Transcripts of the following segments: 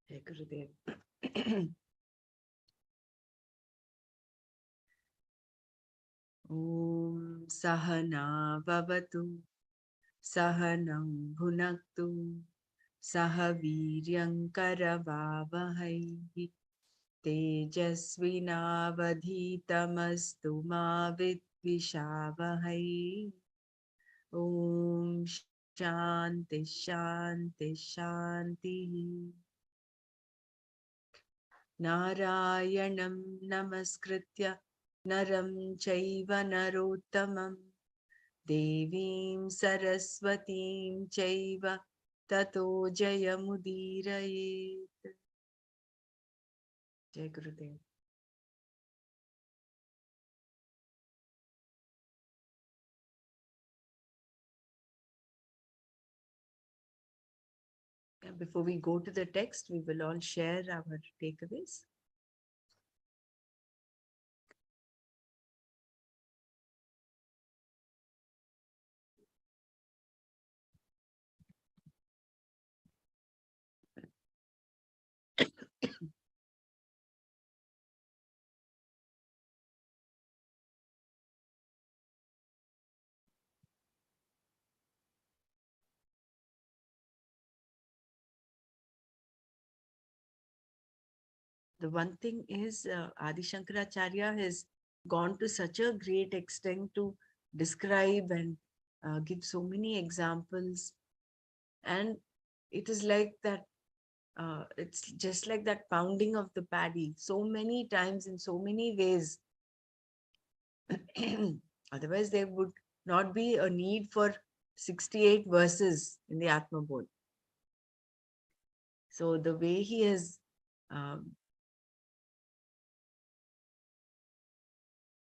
Jai Gurudev. Om Sahana Vavatu Sahanam Bhunaktu Sahaviryam Karavavahai Tejasvinavadhitamastu ma vidvishavahai. Om Shanti Shanti Shanti. Narayanam Namaskritya Naram Chaiva Narottamam Devim Saraswatim Chaiva Tato Jayamudirayet. Jai Gurudev. Before we go to the text, we will all share our takeaways. The one thing is, Adi Shankaracharya has gone to such a great extent to describe and give so many examples. And it is like that, it's just like that pounding of the paddy so many times in so many ways. Otherwise, there would not be a need for 68 verses in the Atma Bodha. So the way he has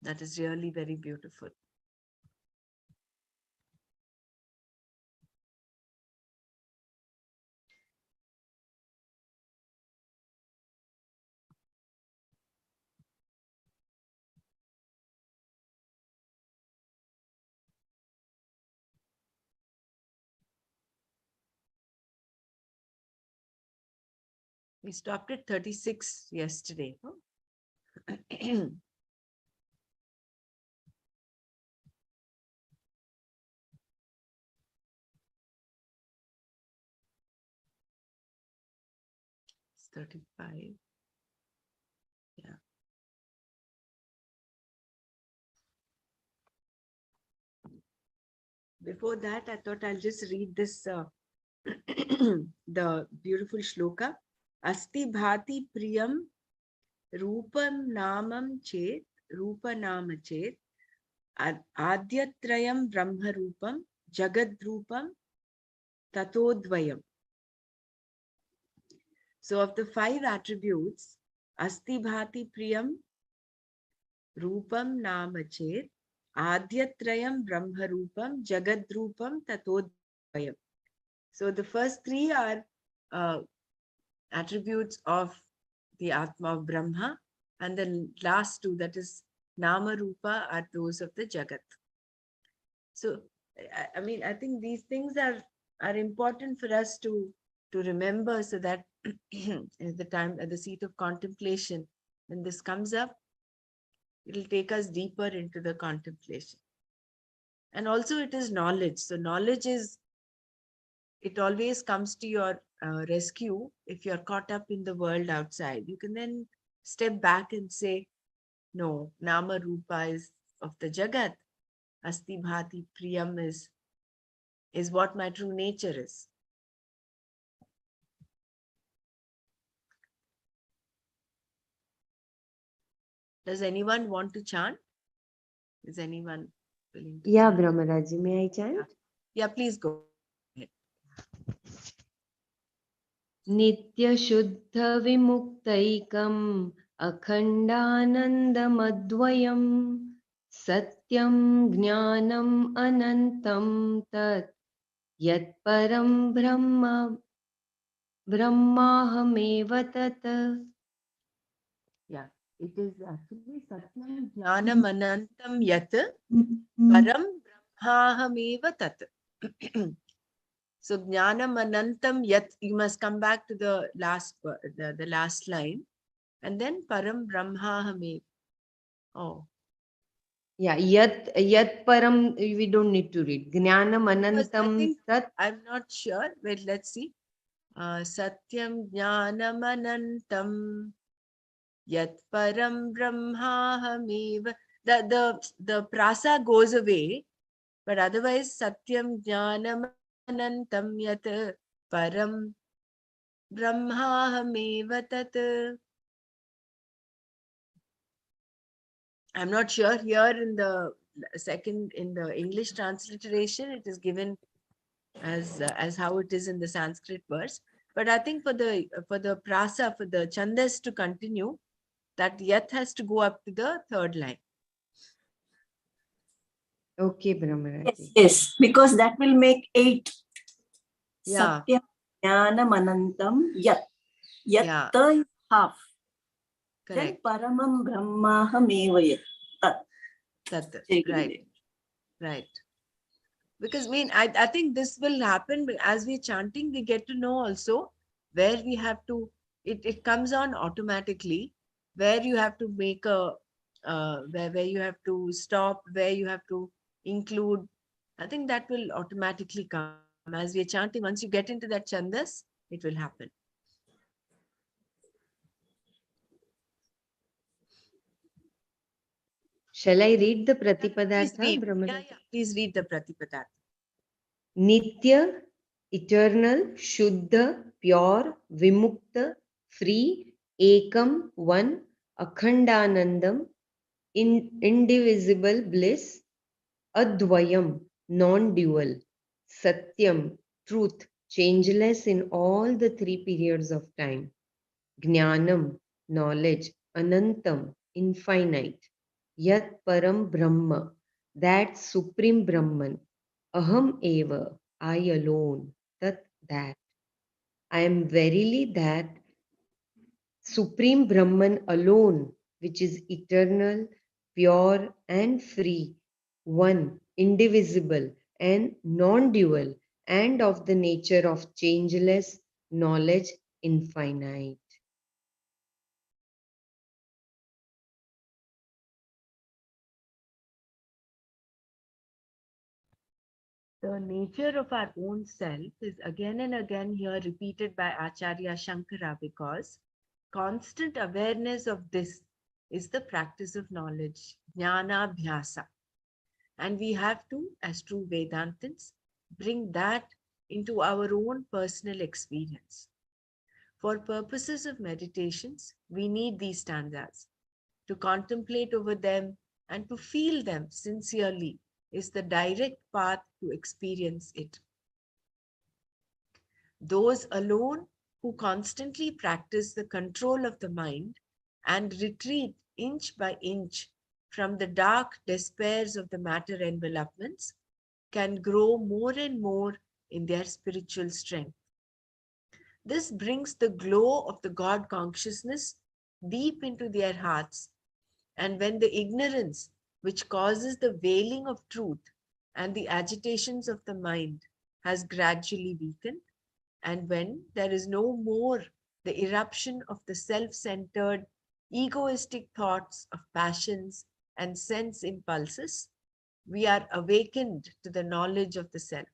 that is really very beautiful. We stopped at 36 yesterday. No? It's 35. Yeah. Before that, I thought I'll just read this, the beautiful shloka. Asti bhati priyam rupam namam chet, rupa nama chet, adyatrayam brahma rupam, jagad rupam, tatodvayam. So of the 5 attributes, asti bhati priyam rupam nama chet, adyatrayam brahma rupam, jagad rupam, tatodvayam. So the first 3 are attributes of the Atma of Brahma, and the last 2, that is Nama Rupa, are those of the Jagat. So, I mean, I think these things are important for us to remember, so that at the time, at the seat of contemplation, when this comes up, it will take us deeper into the contemplation. And also it is knowledge. So knowledge is, it always comes to your rescue if you're caught up in the world outside. You can then step back and say, no, Nama Rupa is of the Jagat. Asti Bhati Priyam is what my true nature is. Does anyone want to chant? Is anyone willing to Yeah, chant? Brahmaraji, may I chant? Yeah, please go. नित्यशुद्धविमुक्तैकम् अखण्डानन्दमद्वयम् सत्यं ज्ञानम् अनन्तं तत् यत्परं ब्रह्माहमेव तत्. Yeah, it is actually Satyam Jnanam Anantam Yat Param Brahmahameva Tat. So Jnanam Anantam Yat, you must come back to the last line. And then Param Brahmahame. Oh. Yeah, yat param, we don't need to read. Jnanam Because I anantam think, tat. I'm not sure. Wait, let's see. Satyam Jnanam Anantam Yat Param Brahmahame. The prasa goes away, but otherwise Satyam Jnanam Anantam Yat Param Brahmahame Tat. I'm not sure here in the in the English transliteration, it is given as how it is in the Sanskrit verse. But I think for the prasa, for the chandas to continue, that yat has to go up to the third line. Okay, Yes, Brahmarati. yes, because that will make 8. Yeah, Satyam Jnanam Anantam Yat. yeah, Yatta is half. Then correct. Paramam Brahmaham Tat. Tat, Jai right, Gurudev. right. Because I think this will happen as we're chanting, we get to know also where we have to, it comes on automatically, where you have to make a, where you have to stop, where you have to include. I think that will automatically come as we're chanting. Once you get into that chandas, it will happen. Shall I read the Yeah, please Pratipadartha, read. Yeah, Brahmarati? yeah, please read the Pratipadat. Nitya, eternal, Shuddha, pure, Vimukta, free, Ekam, one, Akhandanandam, indivisible bliss, Advayam, non-dual, Satyam, truth, changeless in all the three periods of time, Jnanam, knowledge, Anantam, infinite, Yat Param Brahma, that supreme Brahman, Aham Eva, I alone, that. I am verily that supreme Brahman alone, which is eternal, pure, and free, one, indivisible, and non dual, and of the nature of changeless knowledge, infinite. The nature of our own self is again and again here repeated by Acharya Shankara, because constant awareness of this is the practice of knowledge, jnana bhyasa. And we have to, as true Vedantins, bring that into our own personal experience. For purposes of meditations, we need these stanzas. To contemplate over them and to feel them sincerely is the direct path to experience it. Those alone who constantly practice the control of the mind and retreat inch by inch from the dark despairs of the matter envelopments can grow more and more in their spiritual strength. This brings the glow of the God consciousness deep into their hearts, and when the ignorance which causes the veiling of truth and the agitations of the mind has gradually weakened, and when there is no more the eruption of the self-centered, egoistic thoughts of passions and sense impulses, we are awakened to the knowledge of the self.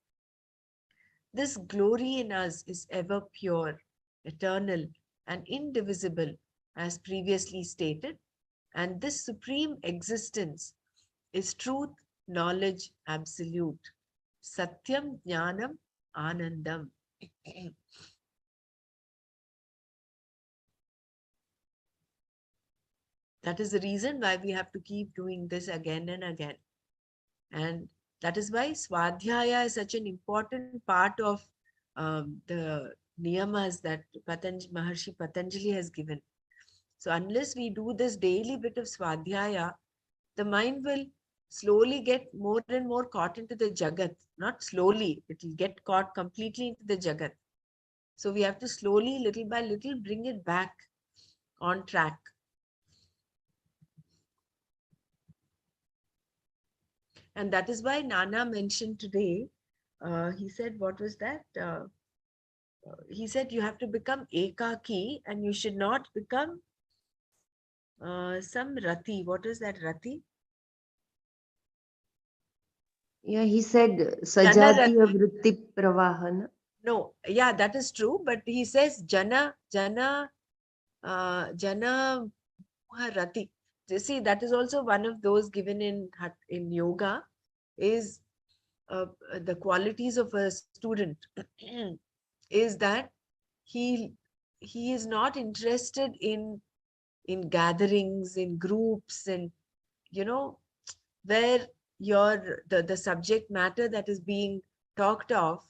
This glory in us is ever pure, eternal, and indivisible, as previously stated, and this supreme existence is truth, knowledge, absolute. Satyam, Jnanam, Anandam. That is the reason why we have to keep doing this again and again. And that is why Swadhyaya is such an important part of the niyamas that Maharshi Patanjali has given. So unless we do this daily bit of Swadhyaya, the mind will slowly get more and more caught into the Jagat. Not slowly, it will get caught completely into the Jagat. So we have to slowly, little by little, bring it back on track. And that is why Nana mentioned today he said, what was that? He said you have to become ekaki and you should not become some rati. What is that rati? Yeah, he said Jana Sajatiya Vritti Pravahana. No, yeah, that is true. But he says Jana Rati. You see, that is also one of those given in yoga, is uh, the qualities of a student is that he he is not interested in gatherings, in groups, and you know where the subject matter that is being talked of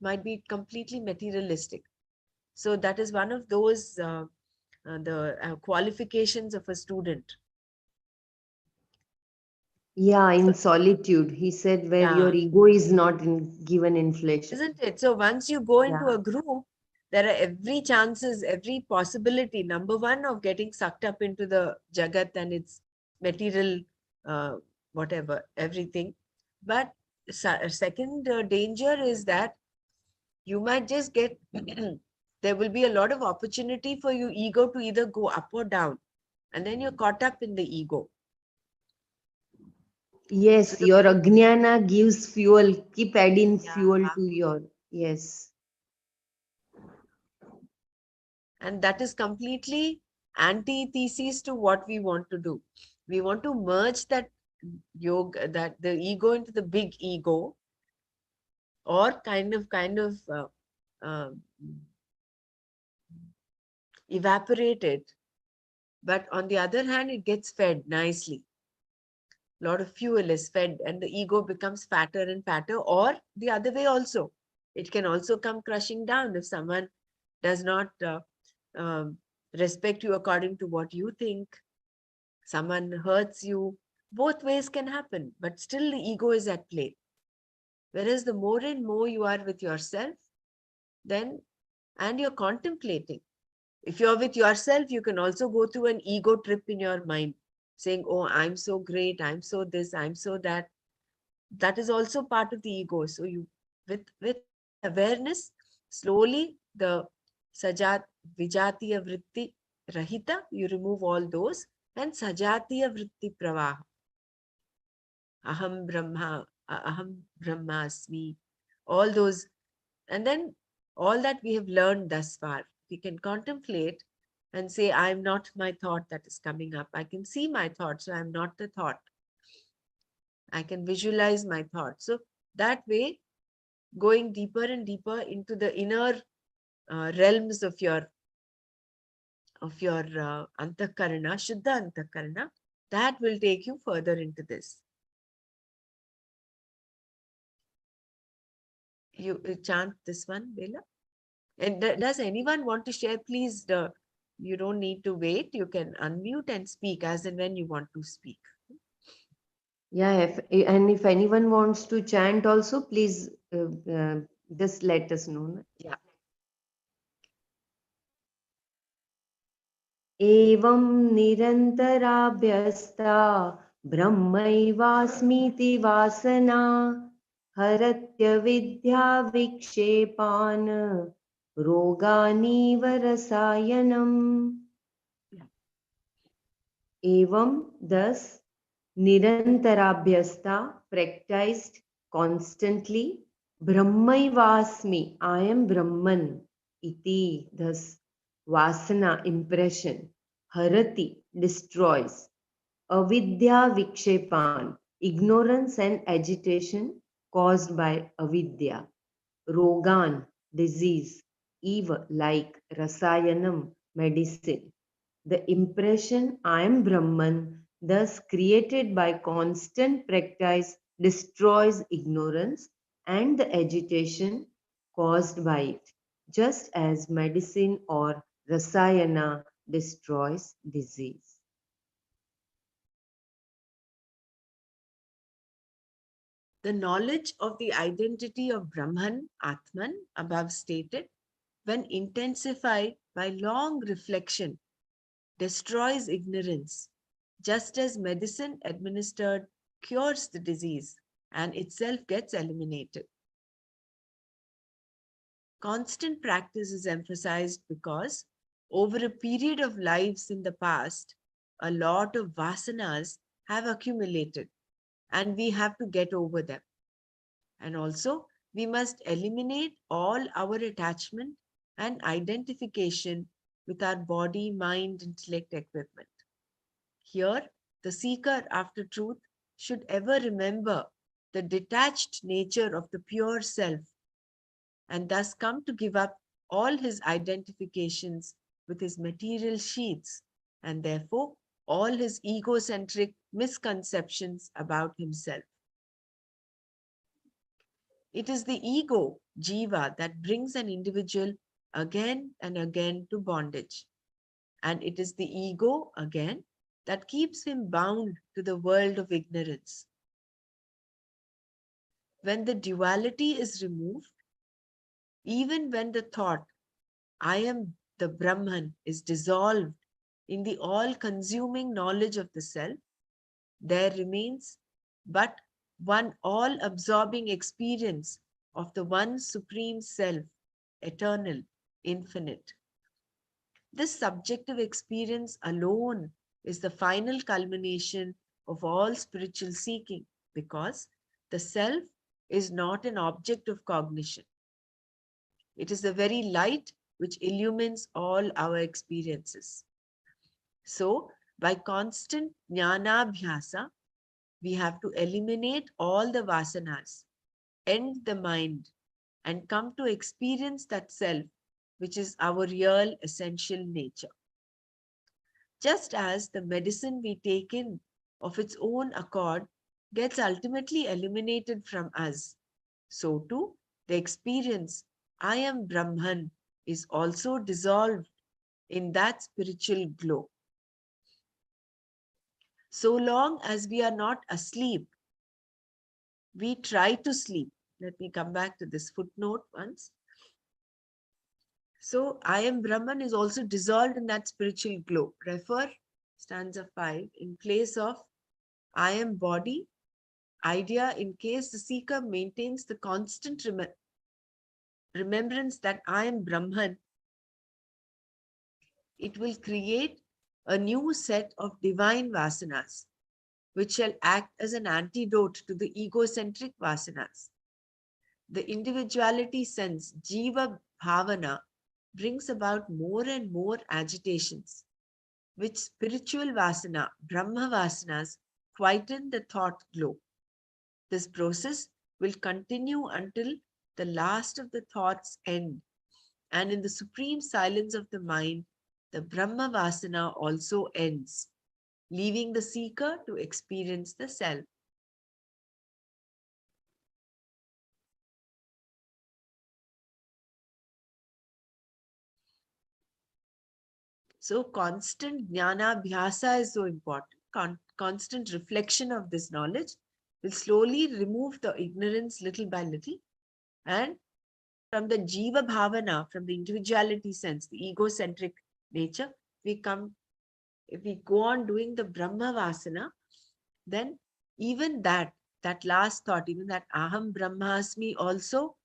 might be completely materialistic. So that is one of those the qualifications of a student. Yeah, So, in solitude. He said where yeah, your ego is not given inflation. isn't it? So once you go into Yeah. a group, there are every chances, every possibility, number one, of getting sucked up into the jagat and its material, uh, whatever, everything. But second danger is that you might just get there will be a lot of opportunity for your ego to either go up or down, and then you're caught up in the ego. So Yes, your Ajnana gives fuel. Keep adding fuel yeah, to your. Yes. and that is completely antithesis to what we want to do. We want to merge that yoga, that the ego, into the big ego, or uh, evaporate it. But on the other hand, it gets fed nicely. A lot of fuel is fed and the ego becomes fatter and fatter, or the other way also. It can also come crushing down if someone does not um, respect you according to what you think. Someone hurts you. Both ways can happen, but still the ego is at play. Whereas the more and more you are with yourself, then, and you're contemplating. If you're with yourself, you can also go through an ego trip in your mind, saying, oh, I'm so great, I'm so this, I'm so that. That is also part of the ego. So you, with awareness, slowly the sajat vijatiya vritti rahita, you remove all those, and sajatiya vritti pravaha, aham brahma, aham brahmasmi, all those. And then all that we have learned thus far, we can contemplate and say, I'm not my thought that is coming up. I can see my thought, so I'm not the thought. I can visualize my thought. So that way, going deeper and deeper into the inner realms of your antakarana, shuddha antakarana, that will take you further into this. You chant this one, Bela? And does anyone want to share? Please, you don't need to wait. You can unmute and speak as and when you want to speak. Yeah, and if anyone wants to chant also, please just let us know. Yeah. एवं निरन्तराभ्यस्ता ब्रह्मैवास्मीति वासना हरत्यविद्या विक्षेपान् रोगानीव रसायनम्. Evam, thus, nirantarabhyasta, practiced constantly, brahmaivasmi, I am Brahman, iti, thus, vasana, impression, harati, destroys, avidya vikshepan, ignorance and agitation caused by avidya, rogan, disease, eva, like rasayanam, medicine. The impression I am Brahman, thus created by constant practice, destroys ignorance and the agitation caused by it, just as medicine or rasayana destroys disease. The knowledge of the identity of Brahman, Atman, above stated, when intensified by long reflection, destroys ignorance, just as medicine administered cures the disease and itself gets eliminated. Constant practice is emphasized because over a period of lives in the past, a lot of vasanas have accumulated and we have to get over them. And also, we must eliminate all our attachment and identification with our body, mind, intellect equipment. Here, the seeker after truth should ever remember the detached nature of the pure self and thus come to give up all his identifications with his material sheaths and therefore all his egocentric misconceptions about himself. It is the ego, jiva, that brings an individual again and again to bondage. And it is the ego, again, that keeps him bound to the world of ignorance. When the duality is removed, even when the thought, I am the Brahman, is dissolved in the all-consuming knowledge of the self, there remains but one all-absorbing experience of the one supreme self, eternal, infinite. This subjective experience alone is the final culmination of all spiritual seeking because the self is not an object of cognition. It is the very light which illumines all our experiences. So, by constant jnana-abhyasa, we have to eliminate all the vasanas, end the mind, and come to experience that self, which is our real essential nature. Just as the medicine we take in of its own accord gets ultimately eliminated from us, so too the experience, I am Brahman, is also dissolved in that spiritual glow. So long as we are not asleep, we try to sleep. Let me come back to this footnote once. So, I am Brahman is also dissolved in that spiritual glow. Refer stanza 5 in place of I am body, idea in case the seeker maintains the constant remembrance that I am Brahman, it will create a new set of divine vasanas, which shall act as an antidote to the egocentric vasanas. The individuality sense, jiva bhavana, brings about more and more agitations, which spiritual vasana, Brahma vasanas, quieten the thought glow. This process will continue until the last of the thoughts end, and in the supreme silence of the mind, the Brahma vasana also ends, leaving the seeker to experience the self. So constant jnana abhyasa is so important. Constant reflection of this knowledge will slowly remove the ignorance little by little. And from the jiva bhavana, from the individuality sense, the egocentric nature, if we go on doing the Brahma vasana, then even that last thought, even that aham brahmasmi also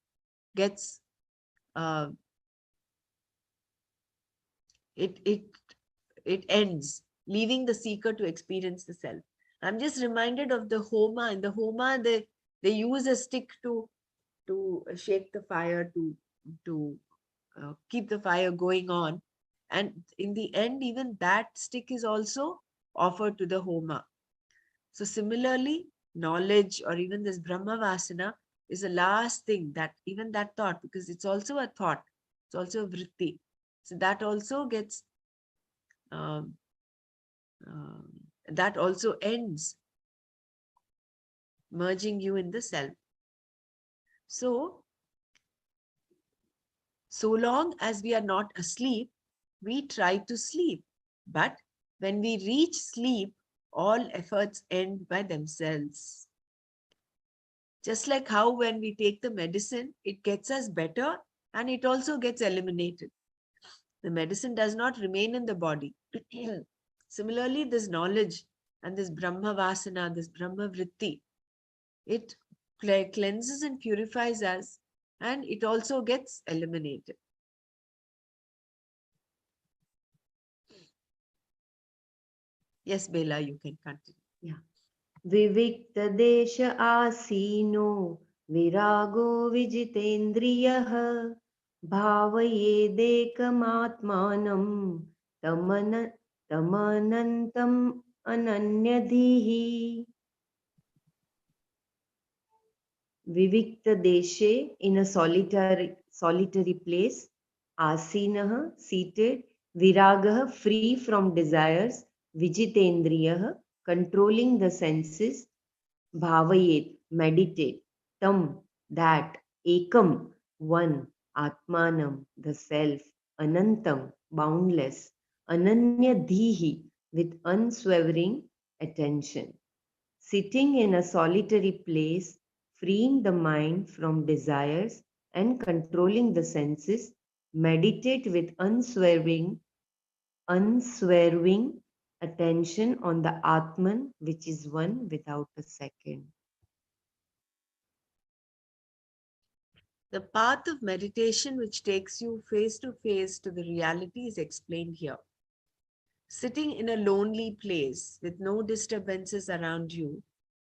gets, it ends, leaving the seeker to experience the self. I'm just reminded of the homa. In the homa, they use a stick to shake the fire, to keep the fire going on. And in the end, even that stick is also offered to the homa. So similarly, knowledge or even this Brahma Vasana is the last thing that even that thought, because it's also a thought, it's also a vritti. So that also gets, um, that also ends, merging you in the self. So long as we are not asleep, we try to sleep. But when we reach sleep, all efforts end by themselves. Just like how when we take the medicine, it gets us better and it also gets eliminated. The medicine does not remain in the body. Similarly, this knowledge and this Brahma Vasana, this Brahma Vritti, it cleanses and purifies us and it also gets eliminated. Yes, Bela, you can continue. Yeah. Vivikta desha asino virago vijitendriyah bhavayedekamatmanam tamana tamanantam ananyadhihi. Vivikta deshe, in a solitary place, asinah, seated, viragah, free from desires, vijitendriyah, controlling the senses, bhavayet, meditate, tam, that, ekam, one, atmanam, the self, anantam, boundless, ananya dhihi, with unswerving attention. Sitting in a solitary place, freeing the mind from desires and controlling the senses, meditate with unswerving attention on the Atman, which is one without a second. The path of meditation which takes you face to face to the reality is explained here. Sitting in a lonely place with no disturbances around you,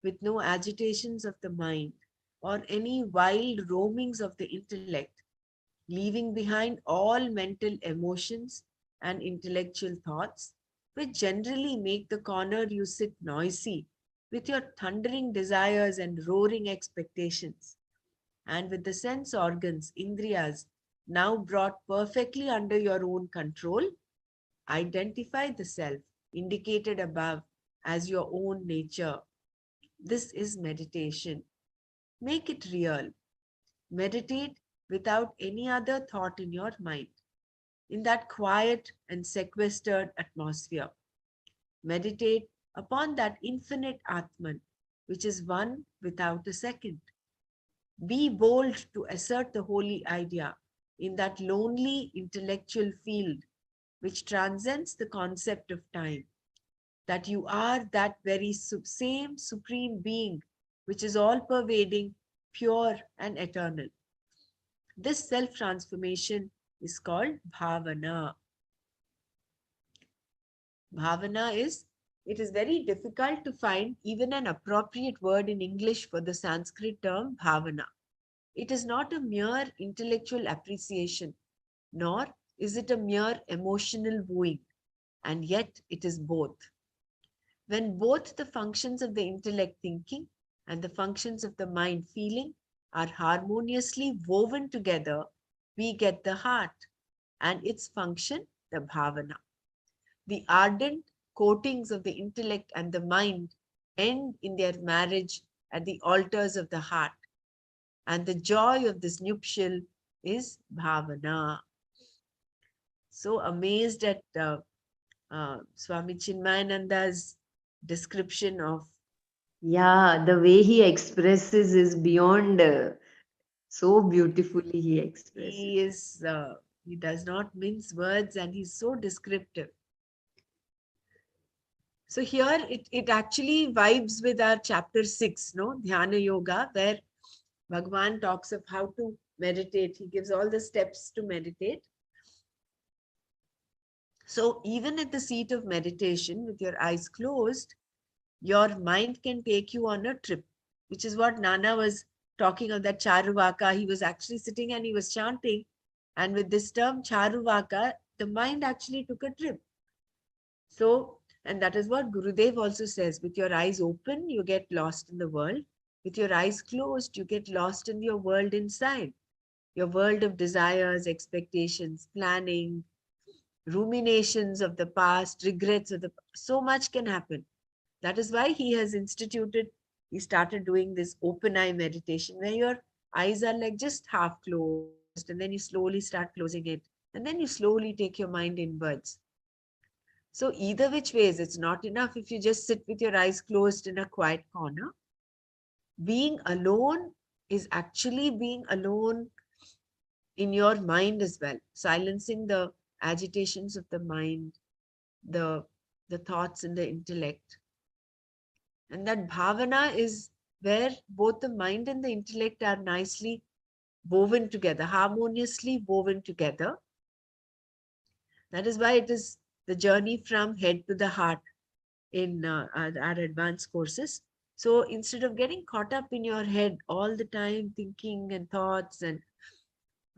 with no agitations of the mind or any wild roamings of the intellect, leaving behind all mental emotions and intellectual thoughts, which generally make the corner you sit noisy with your thundering desires and roaring expectations, and with the sense organs, indriyas, now brought perfectly under your own control. Identify the self indicated above as your own nature. This is meditation. Make it real. Meditate without any other thought in your mind, in that quiet and sequestered atmosphere. Meditate upon that infinite Atman, which is one without a second. Be bold to assert the holy idea in that lonely intellectual field which transcends the concept of time, that you are that very same supreme being which is all pervading, pure, and eternal. This self transformation is called bhavana. Bhavana is, it is very difficult to find even an appropriate word in English for the Sanskrit term bhavana. It is not a mere intellectual appreciation, nor is it a mere emotional wooing, and yet it is both. When both the functions of the intellect thinking and the functions of the mind feeling are harmoniously woven together, we get the heart and its function, the bhavana. The ardent coatings of the intellect and the mind end in their marriage at the altars of the heart. And the joy of this nuptial is bhavana. So amazed at Swami Chinmayananda's description of, Yeah, the way he expresses is beyond so beautifully he expresses. he does not mince words and he's so descriptive. So here it actually vibes with our chapter 6, no, Dhyana Yoga, where Bhagavan talks of how to meditate. He gives all the steps to meditate. So even at the seat of meditation with your eyes closed, your mind can take you on a trip, which is what Nana was talking of, that Charuvaka. He was actually sitting and he was chanting. And with this term Charuvaka, the mind actually took a trip. So, and that is what Gurudev also says, with your eyes open, you get lost in the world. With your eyes closed, you get lost in your world inside, your world of desires, expectations, planning, ruminations of the past, regrets of the so much can happen. That is why he started doing this open eye meditation where your eyes are like just half closed and then you slowly start closing it and then you slowly take your mind inwards. So either which ways, it's not enough if you just sit with your eyes closed in a quiet corner. Being alone is actually being alone in your mind as well, silencing the agitations of the mind, the, the thoughts and the intellect. And that bhavana is where both the mind and the intellect are nicely woven together, harmoniously woven together. That is why it is the journey from head to the heart in our advanced courses. So instead of getting caught up in your head all the time, thinking and thoughts and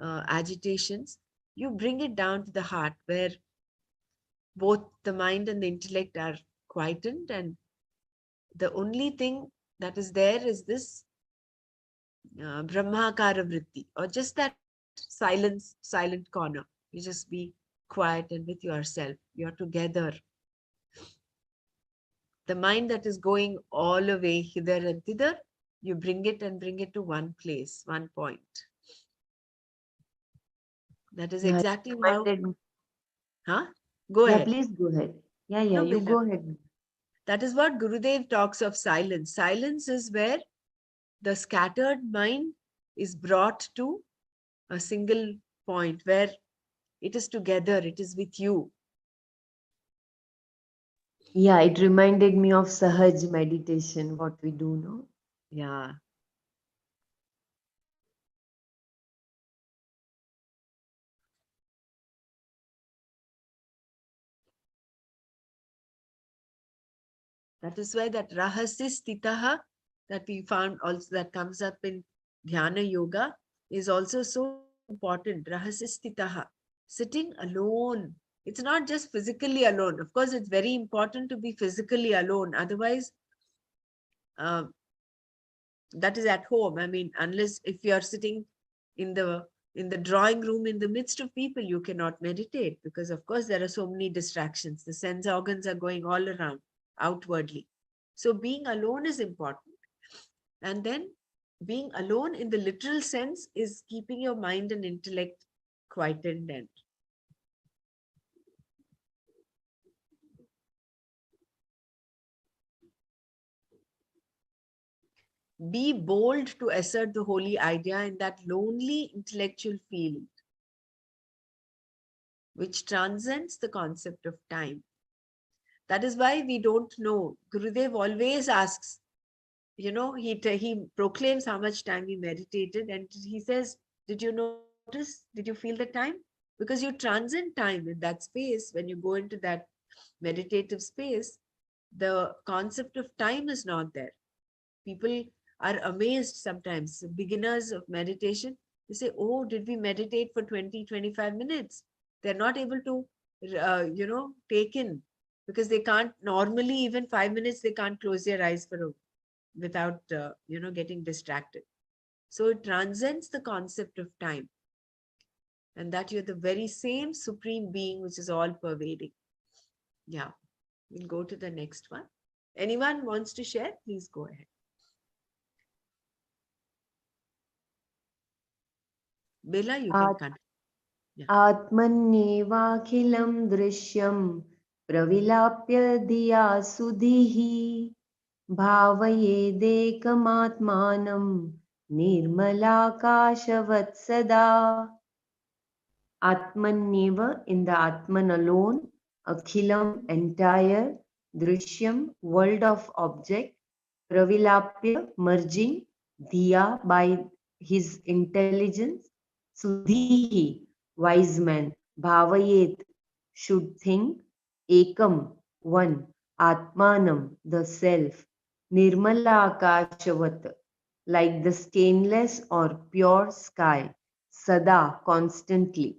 agitations, you bring it down to the heart where both the mind and the intellect are quietened, and the only thing that is there is this Brahmakara Vritti, or just that silent corner. You just be quiet and with yourself. You're together. The mind that is going all away hither and thither, you bring it and bring it to one place, one point. That is Yeah, it exactly how, reminded me. huh? Go Yeah, ahead. please go ahead. Yeah, No, you Bella. go ahead. That is what Gurudev talks of silence. Silence is where the scattered mind is brought to a single point where it is together, it is with you. Yeah, it reminded me of Sahaj meditation, what we do now. Yeah. That is why that rahasya stitaha that we found also that comes up in Dhyana Yoga is also so important. Rahasya stitaha, sitting alone. It's not just physically alone. Of course, it's very important to be physically alone. Otherwise, uh, that is at home. I mean, unless if you are sitting in the drawing room in the midst of people, you cannot meditate because, of course, there are so many distractions. The sense organs are going all around outwardly. So being alone is important. And then being alone in the literal sense is keeping your mind and intellect quietened and be bold to assert the holy idea in that lonely intellectual field which transcends the concept of time. That is why we don't know. Gurudev always asks, he proclaims how much time he meditated, and he says, did you notice? Did you feel the time? Because you transcend time in that space. When you go into that meditative space, the concept of time is not there. People are amazed sometimes. Beginners of meditation, they say, oh, did we meditate for 20-25 minutes? They're not able to, take in because they can't normally, even 5 minutes, they can't close their eyes without, getting distracted. So it transcends the concept of time, and that you're the very same supreme being which is all pervading. Yeah, we'll go to the next one. Anyone wants to share? Please go ahead. Bella, you can continue. Yeah. आत्मन्येवाखिलं दृश्यं प्रविलाप्य धिया सुधिः भावयेदेकमात्मानं निर्मलाकाशवत् सदा. Atmanyeva, in the Atman alone, Akhilam, entire, Drishyam, world of object, Pravilapya, merging, Diya, by his intelligence, Sudhihi, wise man, Bhavayet, should think, Ekam, one, Atmanam, the self, Nirmala Akashavat, like the stainless or pure sky, Sada, constantly.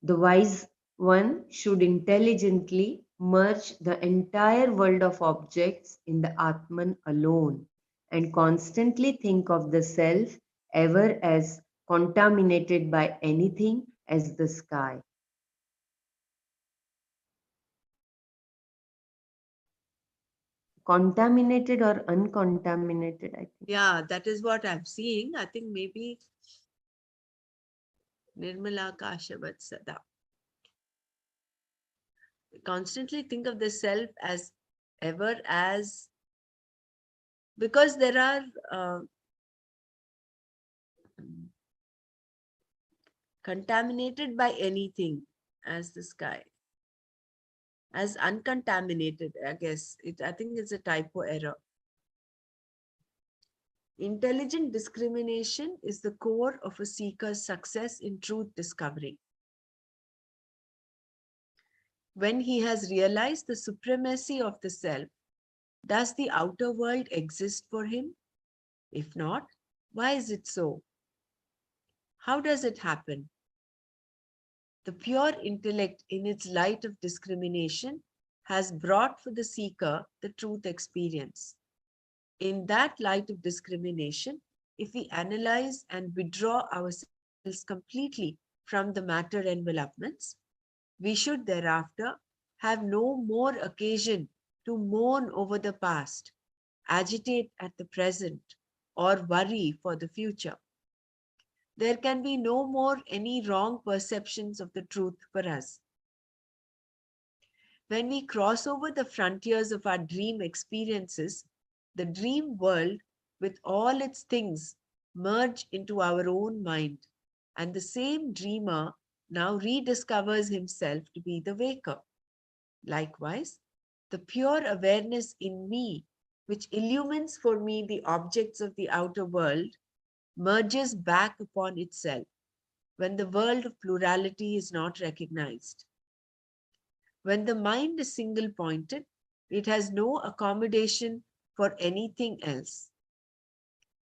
The wise one should intelligently merge the entire world of objects in the Atman alone and constantly think of the self ever as contaminated by anything as the sky. Contaminated or uncontaminated, I think. Yeah, that is what I'm seeing. I think maybe Nirmala Kashavat Sada. Constantly think of the self as ever as, because there are contaminated by anything as the sky, as uncontaminated. I guess I think it's a typo error. Intelligent discrimination is the core of a seeker's success in truth discovery. When he has realized the supremacy of the self, does the outer world exist for him? If not, why is it so? How does it happen? The pure intellect, in its light of discrimination, has brought for the seeker the truth experience. In that light of discrimination, if we analyze and withdraw ourselves completely from the matter envelopments, we should thereafter have no more occasion to mourn over the past, agitate at the present, or worry for the future. There can be no more any wrong perceptions of the truth for us. When we cross over the frontiers of our dream experiences, the dream world with all its things merge into our own mind, and the same dreamer now rediscovers himself to be the waker. Likewise, the pure awareness in me, which illumines for me the objects of the outer world, merges back upon itself when the world of plurality is not recognized. When the mind is single pointed, it has no accommodation for anything else.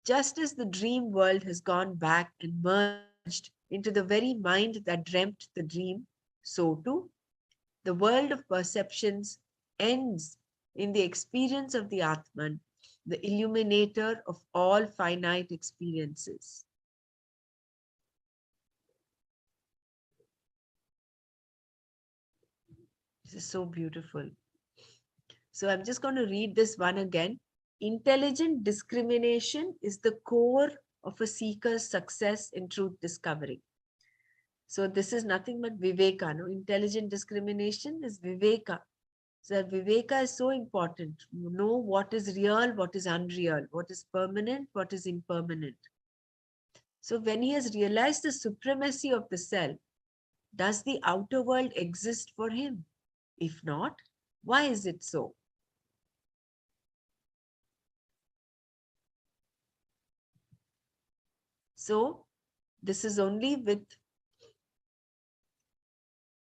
Just as the dream world has gone back and merged into the very mind that dreamt the dream, so too, the world of perceptions ends in the experience of the Atman, the illuminator of all finite experiences. This is so beautiful. So I'm just going to read this one again. Intelligent discrimination is the core of a seeker's success in truth discovery. So this is nothing but viveka. No? Intelligent discrimination is viveka. So viveka is so important. You know what is real, what is unreal, what is permanent, what is impermanent. So when he has realized the supremacy of the self, does the outer world exist for him? If not, why is it so? So this is only with,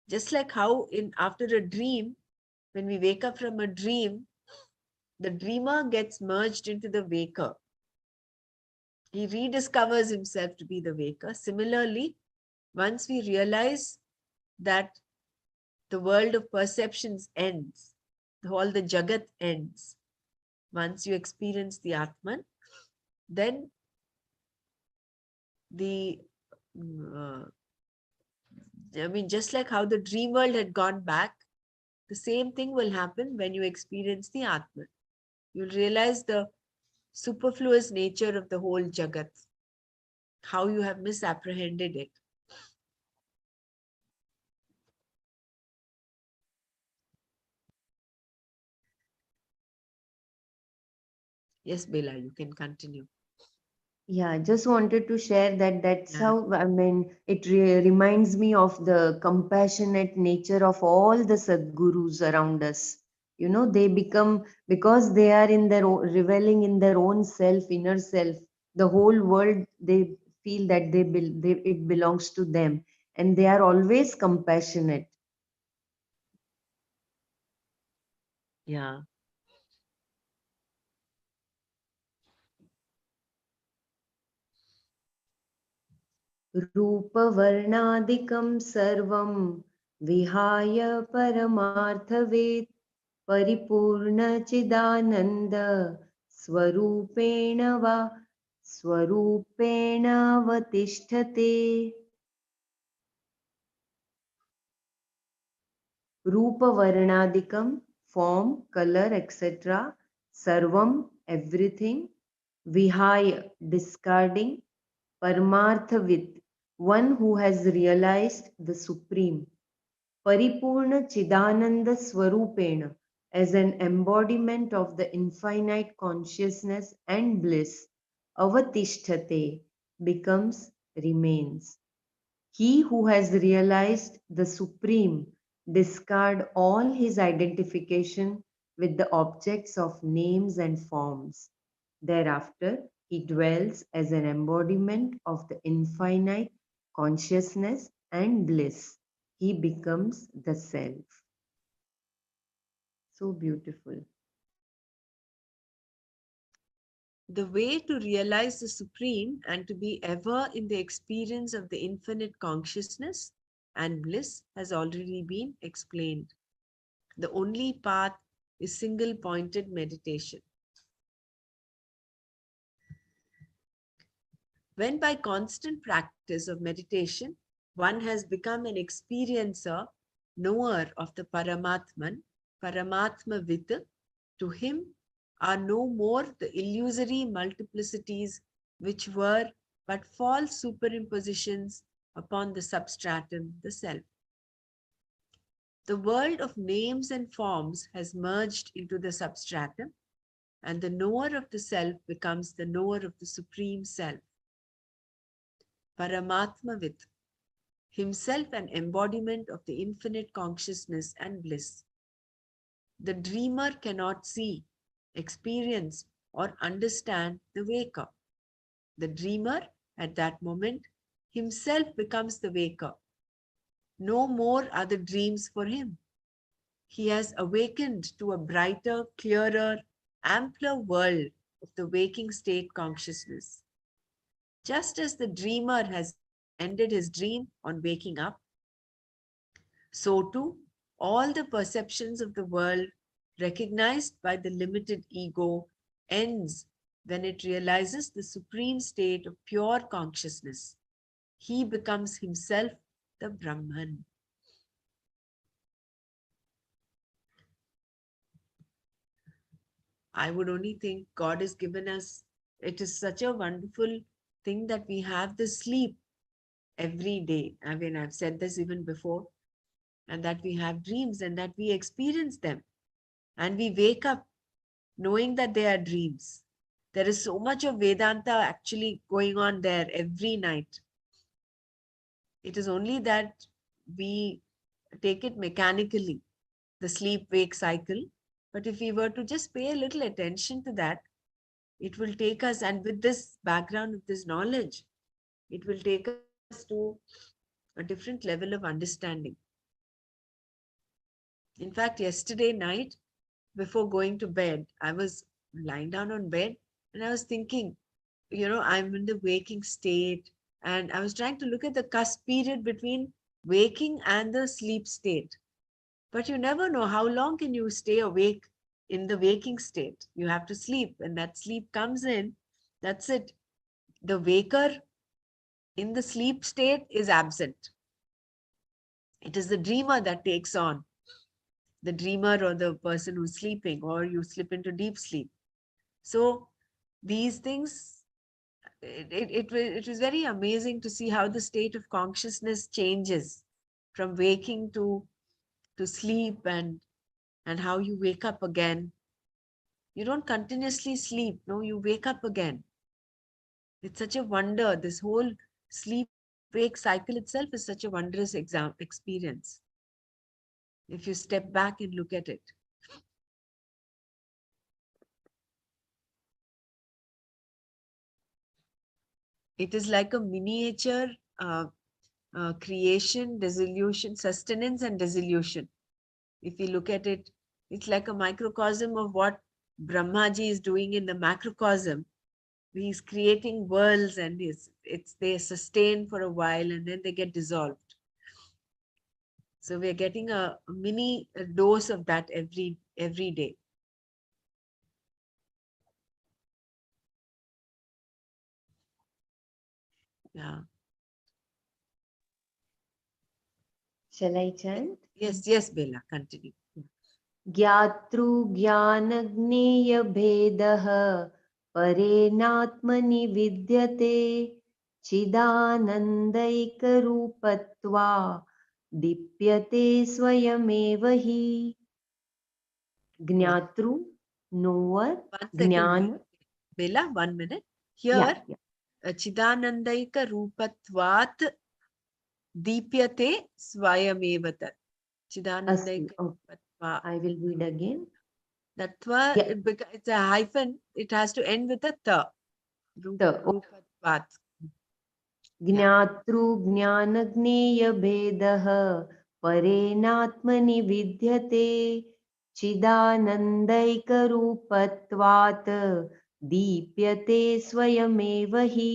just like how after a dream, when we wake up from a dream, the dreamer gets merged into the waker. He rediscovers himself to be the waker. Similarly, once we realize that the world of perceptions ends, all the jagat ends, once you experience the Atman, then just like how the dream world had gone back, the same thing will happen when you experience the Atman. You'll realize the superfluous nature of the whole jagat, how you have misapprehended it. Yes, Bela, you can continue. Yeah, I just wanted to share that that's Yeah. how, I mean, it reminds me of the compassionate nature of all the Sadgurus around us. You know, they become, because they are in their own, reveling in their own self, inner self, the whole world, they feel that it belongs to them. And they are always compassionate. Yeah. रूपवर्णादिकं सर्वं विहाय परमार्थवेत् परिपूर्णचिदानन्द स्वरूपेण वा स्वरूपेणावतिष्ठते रूपवर्णादिकं form, color, etc. Sarvam, everything. Vihaya, discarding. Paramarthavit, one who has realized the Supreme. Paripurna Chidananda Swarupena, as an embodiment of the infinite consciousness and bliss. Avatishthate, becomes, remains. He who has realized the Supreme discard all his identification with the objects of names and forms. Thereafter, He dwells as an embodiment of the infinite consciousness and bliss. He becomes the self. So beautiful. The way to realize the Supreme and to be ever in the experience of the infinite consciousness and bliss has already been explained. The only path is single pointed meditation. When by constant practice of meditation, one has become an experiencer, knower of the Paramatman, Paramatma-vid, to him are no more the illusory multiplicities which were but false superimpositions upon the substratum, the self. The world of names and forms has merged into the substratum, and the knower of the self becomes the knower of the Supreme Self. Paramatma-vid, himself an embodiment of the infinite consciousness and bliss. The dreamer cannot see, experience, or understand the waker. The dreamer, at that moment, himself becomes the waker. No more are the dreams for him. He has awakened to a brighter, clearer, ampler world of the waking state consciousness. Just as the dreamer has ended his dream on waking up, so too all the perceptions of the world recognized by the limited ego ends when it realizes the supreme state of pure consciousness. He becomes himself the Brahman. I would only think God has given us, it is such a wonderful thing that we have the sleep every day. I mean, I've said this even before, and that we have dreams and that we experience them. And we wake up knowing that they are dreams. There is so much of Vedanta actually going on there every night. It is only that we take it mechanically, the sleep-wake cycle. But if we were to just pay a little attention to that, it will take us, and with this background, with this knowledge, it will take us to a different level of understanding. In fact, yesterday night, before going to bed, I was lying down on bed and I was thinking, I'm in the waking state, and I was trying to look at the cusp period between waking and the sleep state. But you never know how long can you stay awake in the waking state. You have to sleep. When that sleep comes in, that's it. The waker in the sleep state is absent. It is the dreamer that takes on, the dreamer or the person who's sleeping, or you slip into deep sleep. So these things, it was very amazing to see how the state of consciousness changes from waking to sleep, and how you wake up again. You don't continuously sleep. No, you wake up again. It's such a wonder. This whole sleep-wake cycle itself is such a wondrous experience, if you step back and look at it. It is like a miniature creation, dissolution, sustenance and dissolution. If you look at it, it's like a microcosm of what Brahmaji is doing in the macrocosm. He's creating worlds, and they sustain for a while and then they get dissolved. So we're getting a mini dose of that every day. Yeah. Shall I chant? Yes, Bella, continue. ज्ञातृ ज्ञानज्ञेय भेदः परेणात्मनि विद्यते चिदानन्दैकरूपत्वा दीप्यते स्वयमेव हि ज्ञातृ knower 1 second, ज्ञान Bella, 1 minute. Here, yeah. Chidanandaika Rupatvat Deepyate Swayameva Tat. Chidanandaika Rupatva. I will read again. That's why it's a hyphen. It has to end with a ta. Rupatvat. ज्ञातृज्ञानज्ञेयभेदः परेणात्मनि विद्यते चिदानन्दैकरूपत्वात् दीप्यते स्वयमेव हि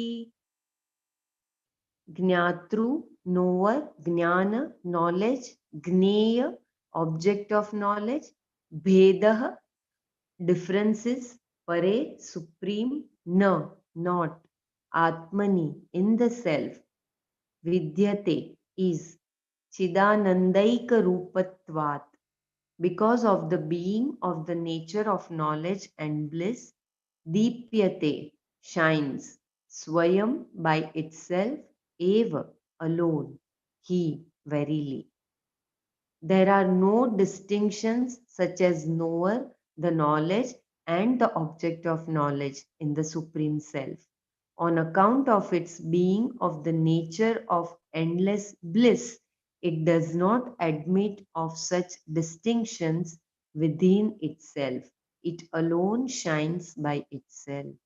ज्ञातृ knower ज्ञान knowledge ज्ञेय object of knowledge भेदः differences pare supreme na not atmani in the self vidyate is chidanandaika rupatvat because of the being of the nature of knowledge and bliss deepyate shines swayam by itself eva alone he verily there are no distinctions such as knower, the knowledge, and the object of knowledge in the Supreme Self. On account of its being of the nature of endless bliss, it does not admit of such distinctions within itself. It alone shines by itself.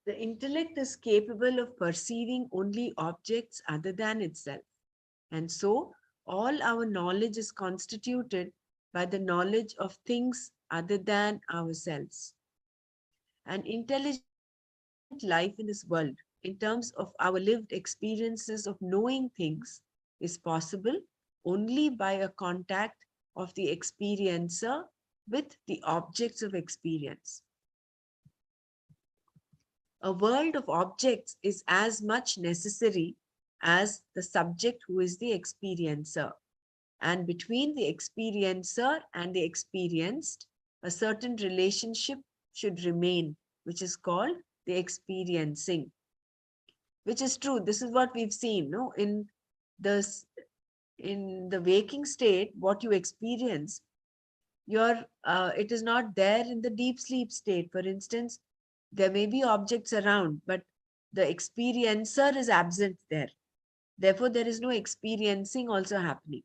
The intellect is capable of perceiving only objects other than itself. And so, all our knowledge is constituted by the knowledge of things other than ourselves. An intelligent life in this world, in terms of our lived experiences of knowing things, is possible only by a contact of the experiencer with the objects of experience. A world of objects is as much necessary as the subject who is the experiencer. And between the experiencer and the experienced, a certain relationship should remain, which is called the experiencing. Which is true. This is what we've seen, no? The in the waking state, what you experience, it is not there in the deep sleep state. For instance, there may be objects around, but the experiencer is absent there. Therefore, there is no experiencing also happening.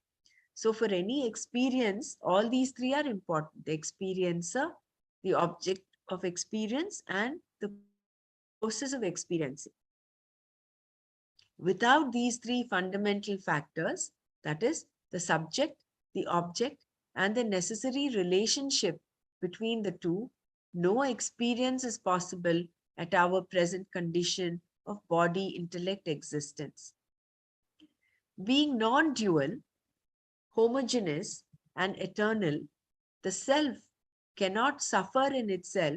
So for any experience, all these three are important: the experiencer, the object of experience, and the process of experiencing. Without these three fundamental factors, that is, the subject, the object, and the necessary relationship between the two, no experience is possible at our present condition of body intellect existence. Being non dual, homogeneous, and eternal, the self cannot suffer in itself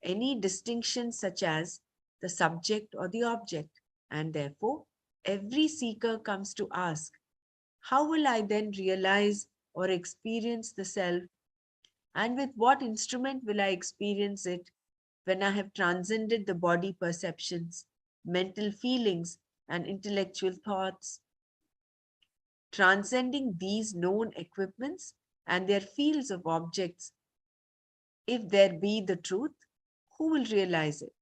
any distinction such as the subject or the object, and therefore every seeker comes to ask, how will I then realize or experience the self, and with what instrument will I experience it when I have transcended the body perceptions, mental feelings, and intellectual thoughts? Transcending these known equipments and their fields of objects, if there be the truth, who will realize it?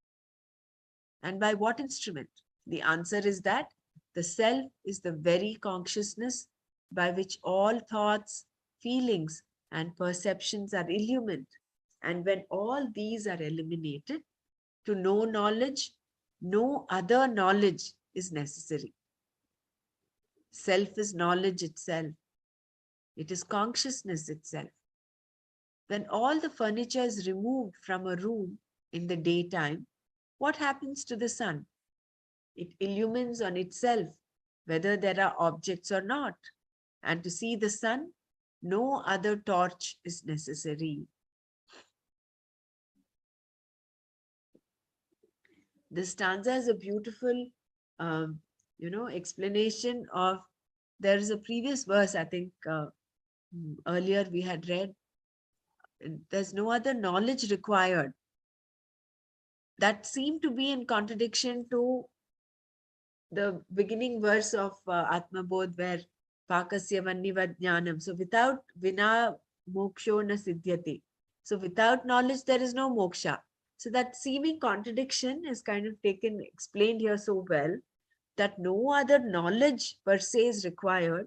And by what instrument? The answer is that the self is the very consciousness by which all thoughts, feelings, and perceptions are illumined. And when all these are eliminated, to know knowledge, no other knowledge is necessary. Self is knowledge itself. It is consciousness itself. When all the furniture is removed from a room in the daytime, what happens to the sun? It illumines on itself, whether there are objects or not. And to see the sun, no other torch is necessary. This stanza is a beautiful, explanation of. There is a previous verse, I think, earlier we had read. There's no other knowledge required. That seemed to be in contradiction to the beginning verse of Atma Bodh, where Pakasya Vannivad Jnanam. So without Vina Moksho na Siddhyate. So without knowledge, there is no moksha. So that seeming contradiction is kind of explained here so well, that no other knowledge per se is required,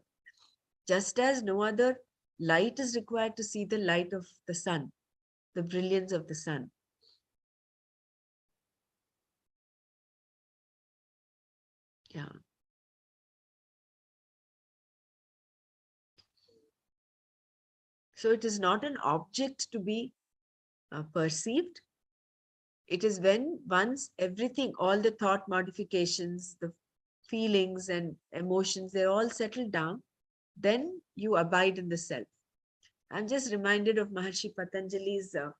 just as no other light is required to see the light of the sun. the brilliance of the sun. Yeah. So it is not an object to be perceived. It is when once everything, all the thought modifications, the feelings and emotions, they're all settled down, then you abide in the self. I'm just reminded of Maharshi Patanjali's uh,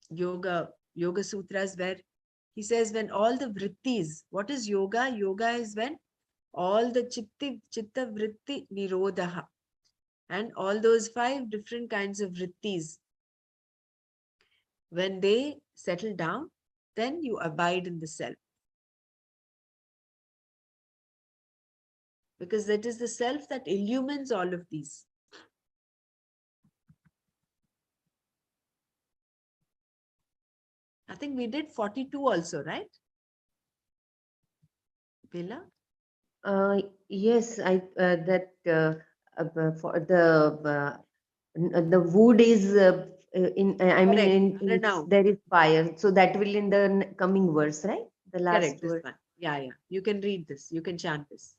yoga sutras, where he says when all the vrittis, what is yoga? Yoga is when all the chitta vritti nirodha, and all those 5 different kinds of vrittis, when they settle down, then you abide in the self. Because that is the self that illumines all of these. I think we did 42 also, right? Bella? Yes, for the wood is I mean Correct. in Now. there is fire, so that will in the coming verse, right? The last Correct, this verse. one. Yeah, yeah. You can read this. You can chant this.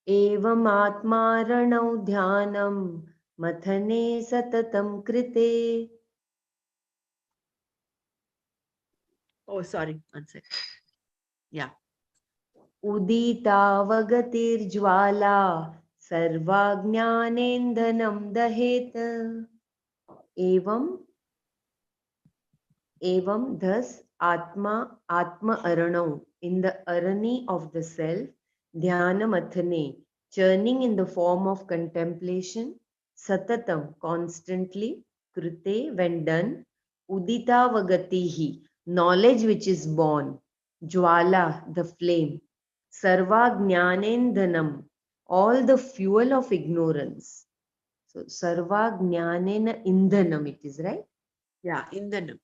एवम् आत्मारणौ ध्यानं मथने सततं कृते Oh, sorry. One second. Yeah. उदितावगतिर्ज्वाला सर्वाज्ञानेन्दनं दहेत एवं thus atma aranau, in the arani of the self, dhyana churning in the form of contemplation, satatam, constantly, krute, when done, udita vagatihi, knowledge which is born, jwala, the flame, sarva jnanendanam, all the fuel of ignorance. So sarva jnanena indhanam, it is, right? Yeah, Indhanam.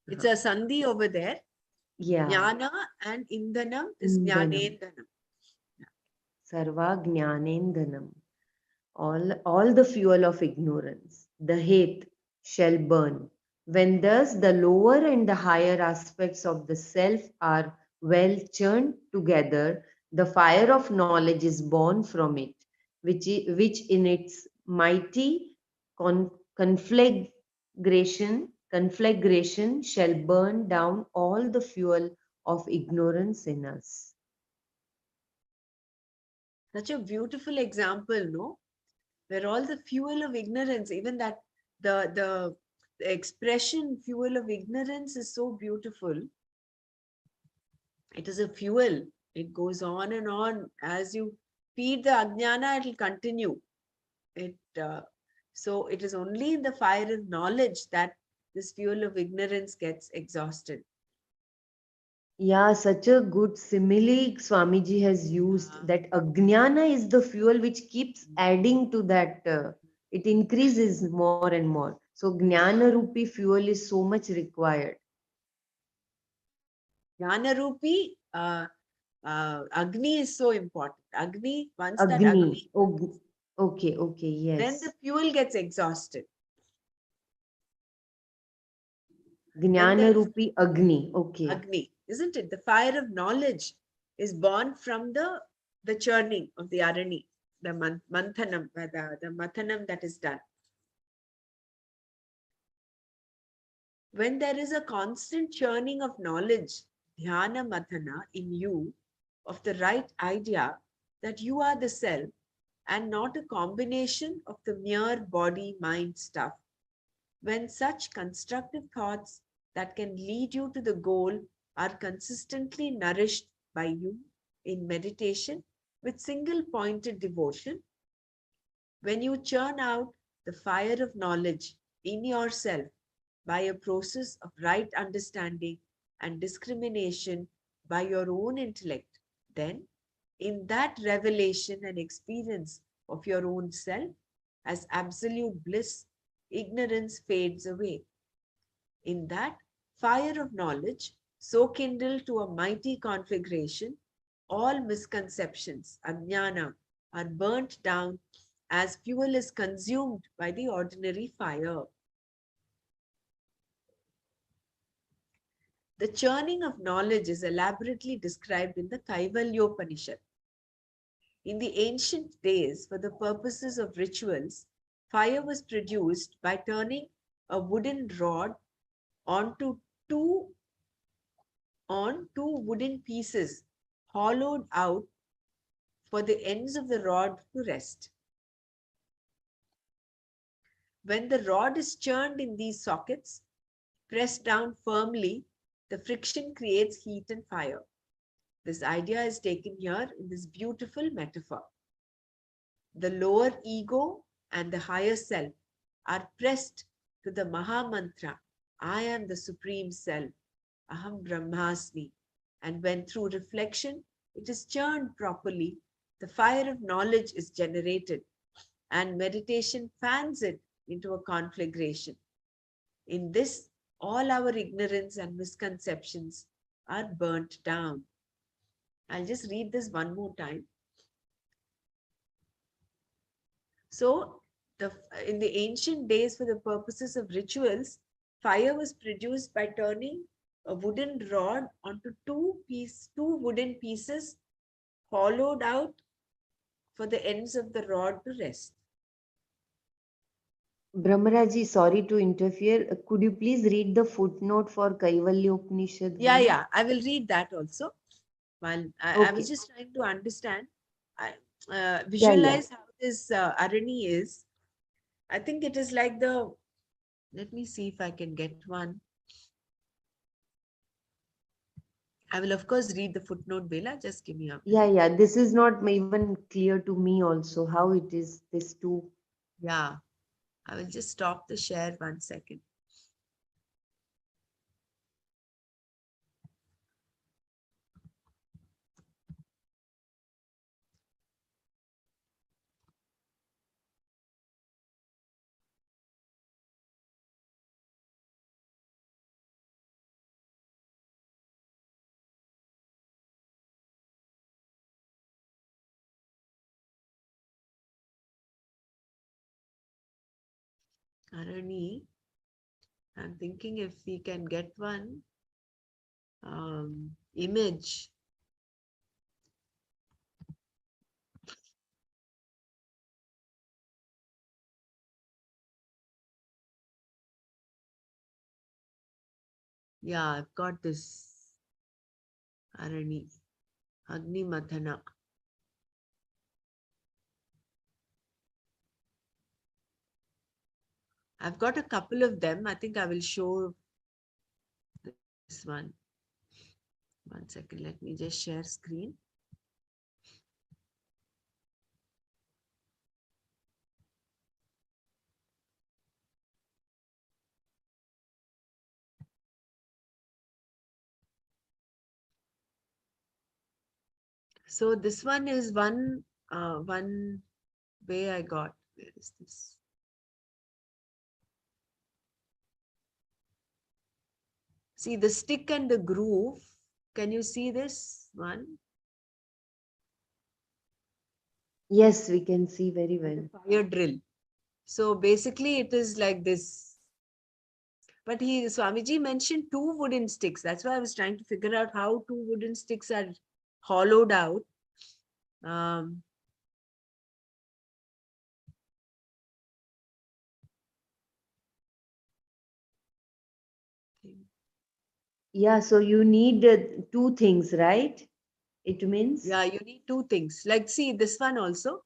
It's a sandhi over there. Yeah. Jnana and Indhanam is Indhanam. Jnanendanam. Sarva Jnanendanam. All the fuel of ignorance, the hate, shall burn. When thus the lower and the higher aspects of the self are well churned together, the fire of knowledge is born from it, which in its mighty conflagration shall burn down all the fuel of ignorance in us. Such a beautiful example, no? Where all the fuel of ignorance, even that the expression fuel of ignorance is so beautiful. It is a fuel. It goes on and on. As you feed the ajnana, it will continue. So it is only in the fire of knowledge that this fuel of ignorance gets exhausted. Yeah, such a good simile Swamiji has used, Yeah. that Ajnana is the fuel which keeps adding to that, it increases more and more. So Jnana Rupi fuel is so much required. Jnana Rupi, Agni is so important. Agni, once that Agni. Agni, Oh, okay, then the yes. fuel gets exhausted. When Jnana there is Rupi Agni. Okay. Agni, isn't it? The fire of knowledge is born from the churning of the Arani, the manthanam, the mathanam that is done. When there is a constant churning of knowledge, dhyana mathana in you, of the right idea that you are the self and not a combination of the mere body mind stuff, when such constructive thoughts that can lead you to the goal are consistently nourished by you in meditation with single pointed devotion, when you churn out the fire of knowledge in yourself by a process of right understanding and discrimination by your own intellect, then in that revelation and experience of your own self as absolute bliss, ignorance fades away. In that fire of knowledge, so kindled to a mighty conflagration, all misconceptions, ajnana, are burnt down as fuel is consumed by the ordinary fire. The churning of knowledge is elaborately described in the Kaivalyopanishad. In the ancient days, for the purposes of rituals, fire was produced by turning a wooden rod onto two wooden pieces hollowed out for the ends of the rod to rest. When the rod is churned in these sockets, pressed down firmly, the friction creates heat and fire. This idea is taken here in this beautiful metaphor. The lower ego and the higher self are pressed to the Maha Mantra, I am the Supreme Self, Aham Brahmasmi. And when through reflection it is churned properly, the fire of knowledge is generated and meditation fans it into a conflagration. In this, all our ignorance and misconceptions are burnt down. I'll just read this one more time. So, in the ancient days, for the purposes of rituals, fire was produced by turning a wooden rod onto two wooden pieces hollowed out for the ends of the rod to rest. Brahmaraji, sorry to interfere. Could you please read the footnote for Kaivalyopanishad? Yeah, I will read that also. While I was Okay. just trying to understand, I Yeah. visualize how this Arani is. I think it is like let me see if I can get one. I will, of course, read the footnote, Bela. Just give me a minute. Yeah. This is not even clear to me also how it is this too. Yeah, I will just stop the share 1 second. Arani, I'm thinking if we can get one image. Yeah, I've got this Arani, Agni Mathana. I've got a couple of them. I think I will show this one. 1 second, let me just share screen. So this one is one way I got. Where is this? See the stick and the groove. Can you see this one? Yes, we can see very And well. the fire drill. So basically it is like this. But Swamiji mentioned two wooden sticks. That's why I was trying to figure out how two wooden sticks are hollowed out. Um, Yeah, so you need two things, right? It means. yeah, you need two things. Like, see this one also.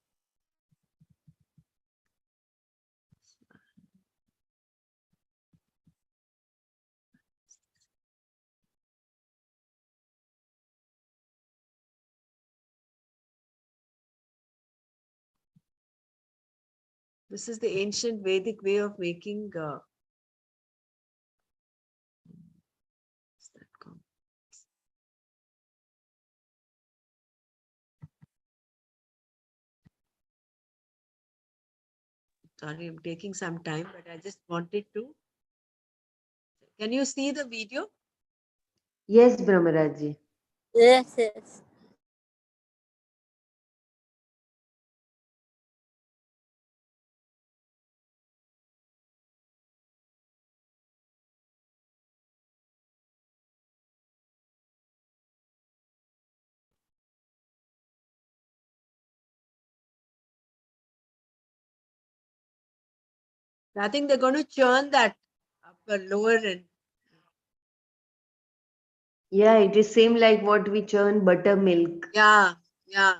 This is the ancient Vedic way of making. What's that called? Sorry, I'm taking some time, but I just wanted to. Can you see the video? Yes, Brahmaraji. Yes. I think they're going to churn that upper, lower and Yeah, it is same like what we churn buttermilk. yeah, yeah.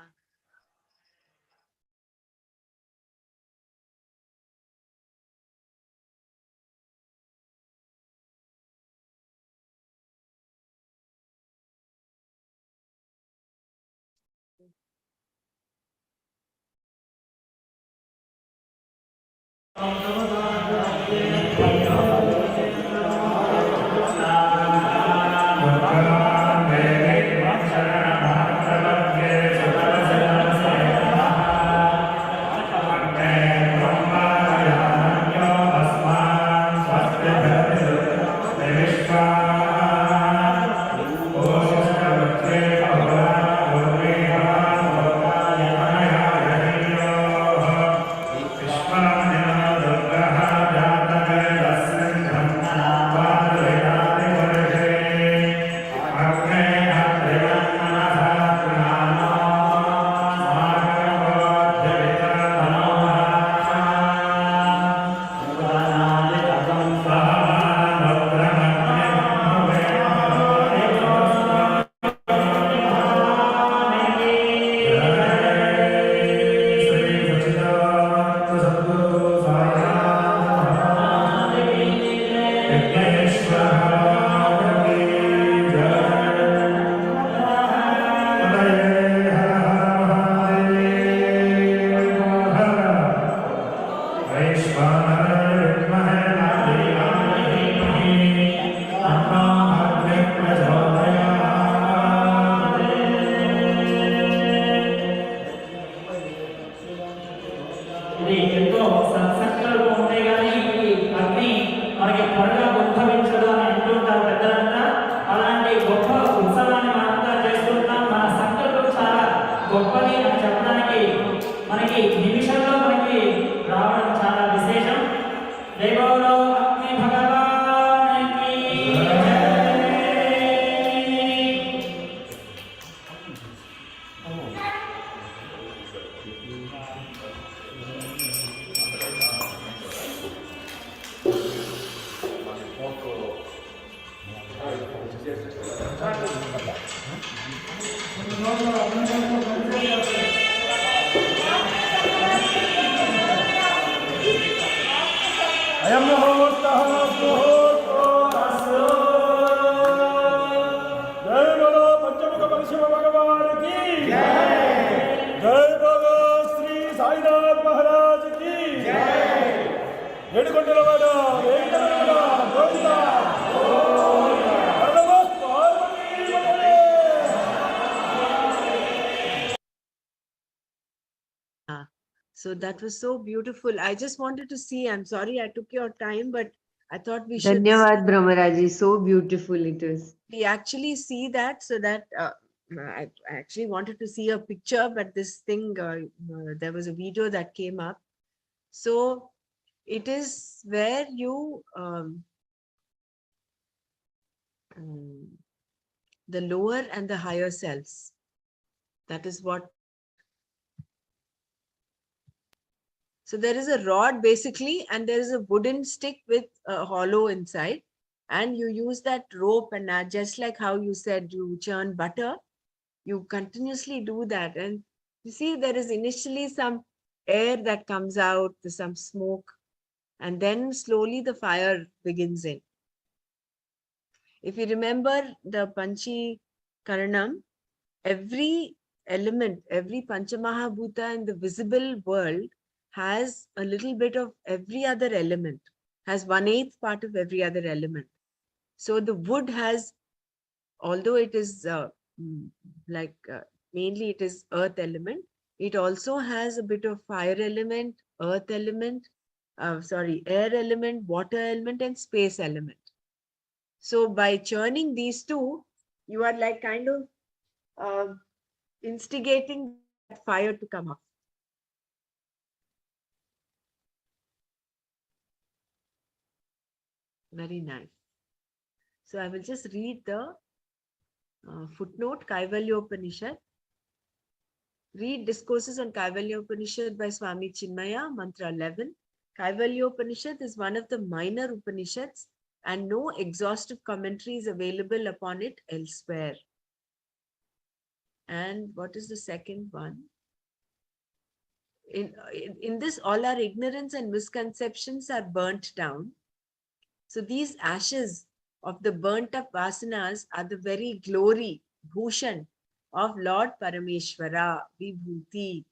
ఇది ఎంతో సత్సంకల్పం ఉంటే కానీ ఈ అగ్ని మనకి త్వరగా ఉద్భవించదు అని అంటుంటారు పెద్దలంతా. అలాంటి గొప్ప ఉత్సవాన్ని మనంతా చేస్తుంటాం. మన సంకల్పం చాలా గొప్పది అని చెప్పడానికి మనకి నిమిషంలో మనకి రావడం చాలా విశేషం. దేవోలో అగ్ని భగవానికి జై. अयं मुहूर्तः मुहूर्तोऽस्तु। जय बोलो पंचमुख परशिव भगवान की जय बोलो श्री साईनाथ महाराज की ఏడుకొండలవాడ వెంకటరమణ గోవింద హర నమః పార్వతీపతయే. So that was so beautiful. I just wanted to see. I'm sorry I took your time, but I thought we should Dhanyavad Brahmaraji, so beautiful it is. we actually see that, so that I actually wanted to see a picture, but this thing there was a video that came up. So it is where you the lower and the higher selves. That is what. So there is a rod basically, and there is a wooden stick with a hollow inside, and you use that rope, and just like how you said you churn butter, you continuously do that. And you see there is initially some air that comes out, there's some smoke, and then slowly the fire begins in. If you remember the Panchi Karanam, every element, every Panchamahabhuta in the visible world has a little bit of every other element, has 1/8 part of every other element. So the wood has, although it is mainly it is earth element, it also has a bit of fire element, earth element, air element, water element, and space element. So by churning these two, you are like kind of instigating that fire to come up. Very nice. So I will just read the footnote, Kaivalyopanishad. Read Discourses on Kaivalyopanishad by Swami Chinmaya, Mantra 11. Kaivalya Upanishad is one of the minor Upanishads and no exhaustive commentary is available upon it elsewhere. And what is the second one? In this, all our ignorance and misconceptions are burnt down. So these ashes of the burnt up vasanas are the very glory, bhushan of Lord Parameshwara, Vibhuti.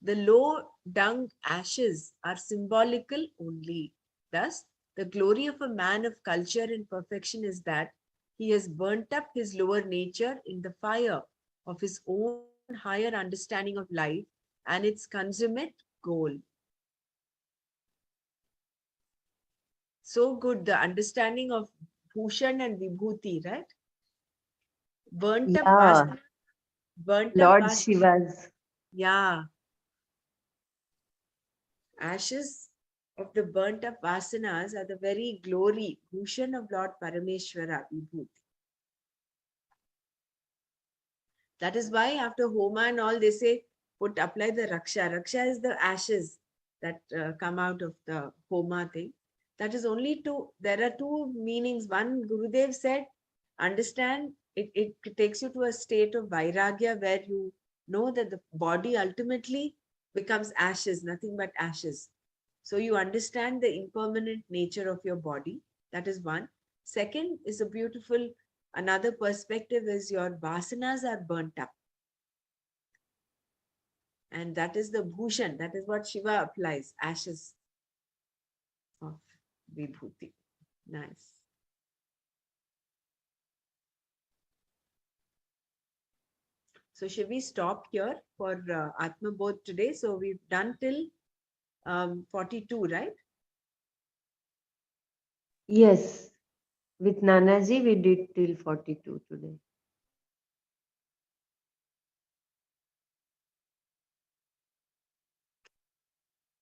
The low dung ashes are symbolical only. Thus, the glory of a man of culture and perfection is that he has burnt up his lower nature in the fire of his own higher understanding of life and its consummate goal. So good, the understanding of Bhushan and Vibhuti, right? Burnt up Yeah, vasana, burnt up Lord vasana. Shiva's. Yeah. Ashes of the burnt up vasanas are the very glory, bhushan of Lord Parameshwara, Vibhuti. That is why after Homa and all, they say, apply the Raksha. Raksha is the ashes that come out of the Homa thing. That is only two, there are two meanings. One, Gurudev said, understand, it takes you to a state of Vairagya where you know that the body ultimately becomes ashes, nothing but ashes. So you understand the impermanent nature of your body. That is one. Second is a beautiful, another perspective is your vasanas are burnt up. And that is the bhushan. That is what Shiva applies, ashes of Vibhuti. Nice. So should we stop here for Atma Bodh today? So we've done till 42, right? Yes, with Nanaji, we did till 42 today.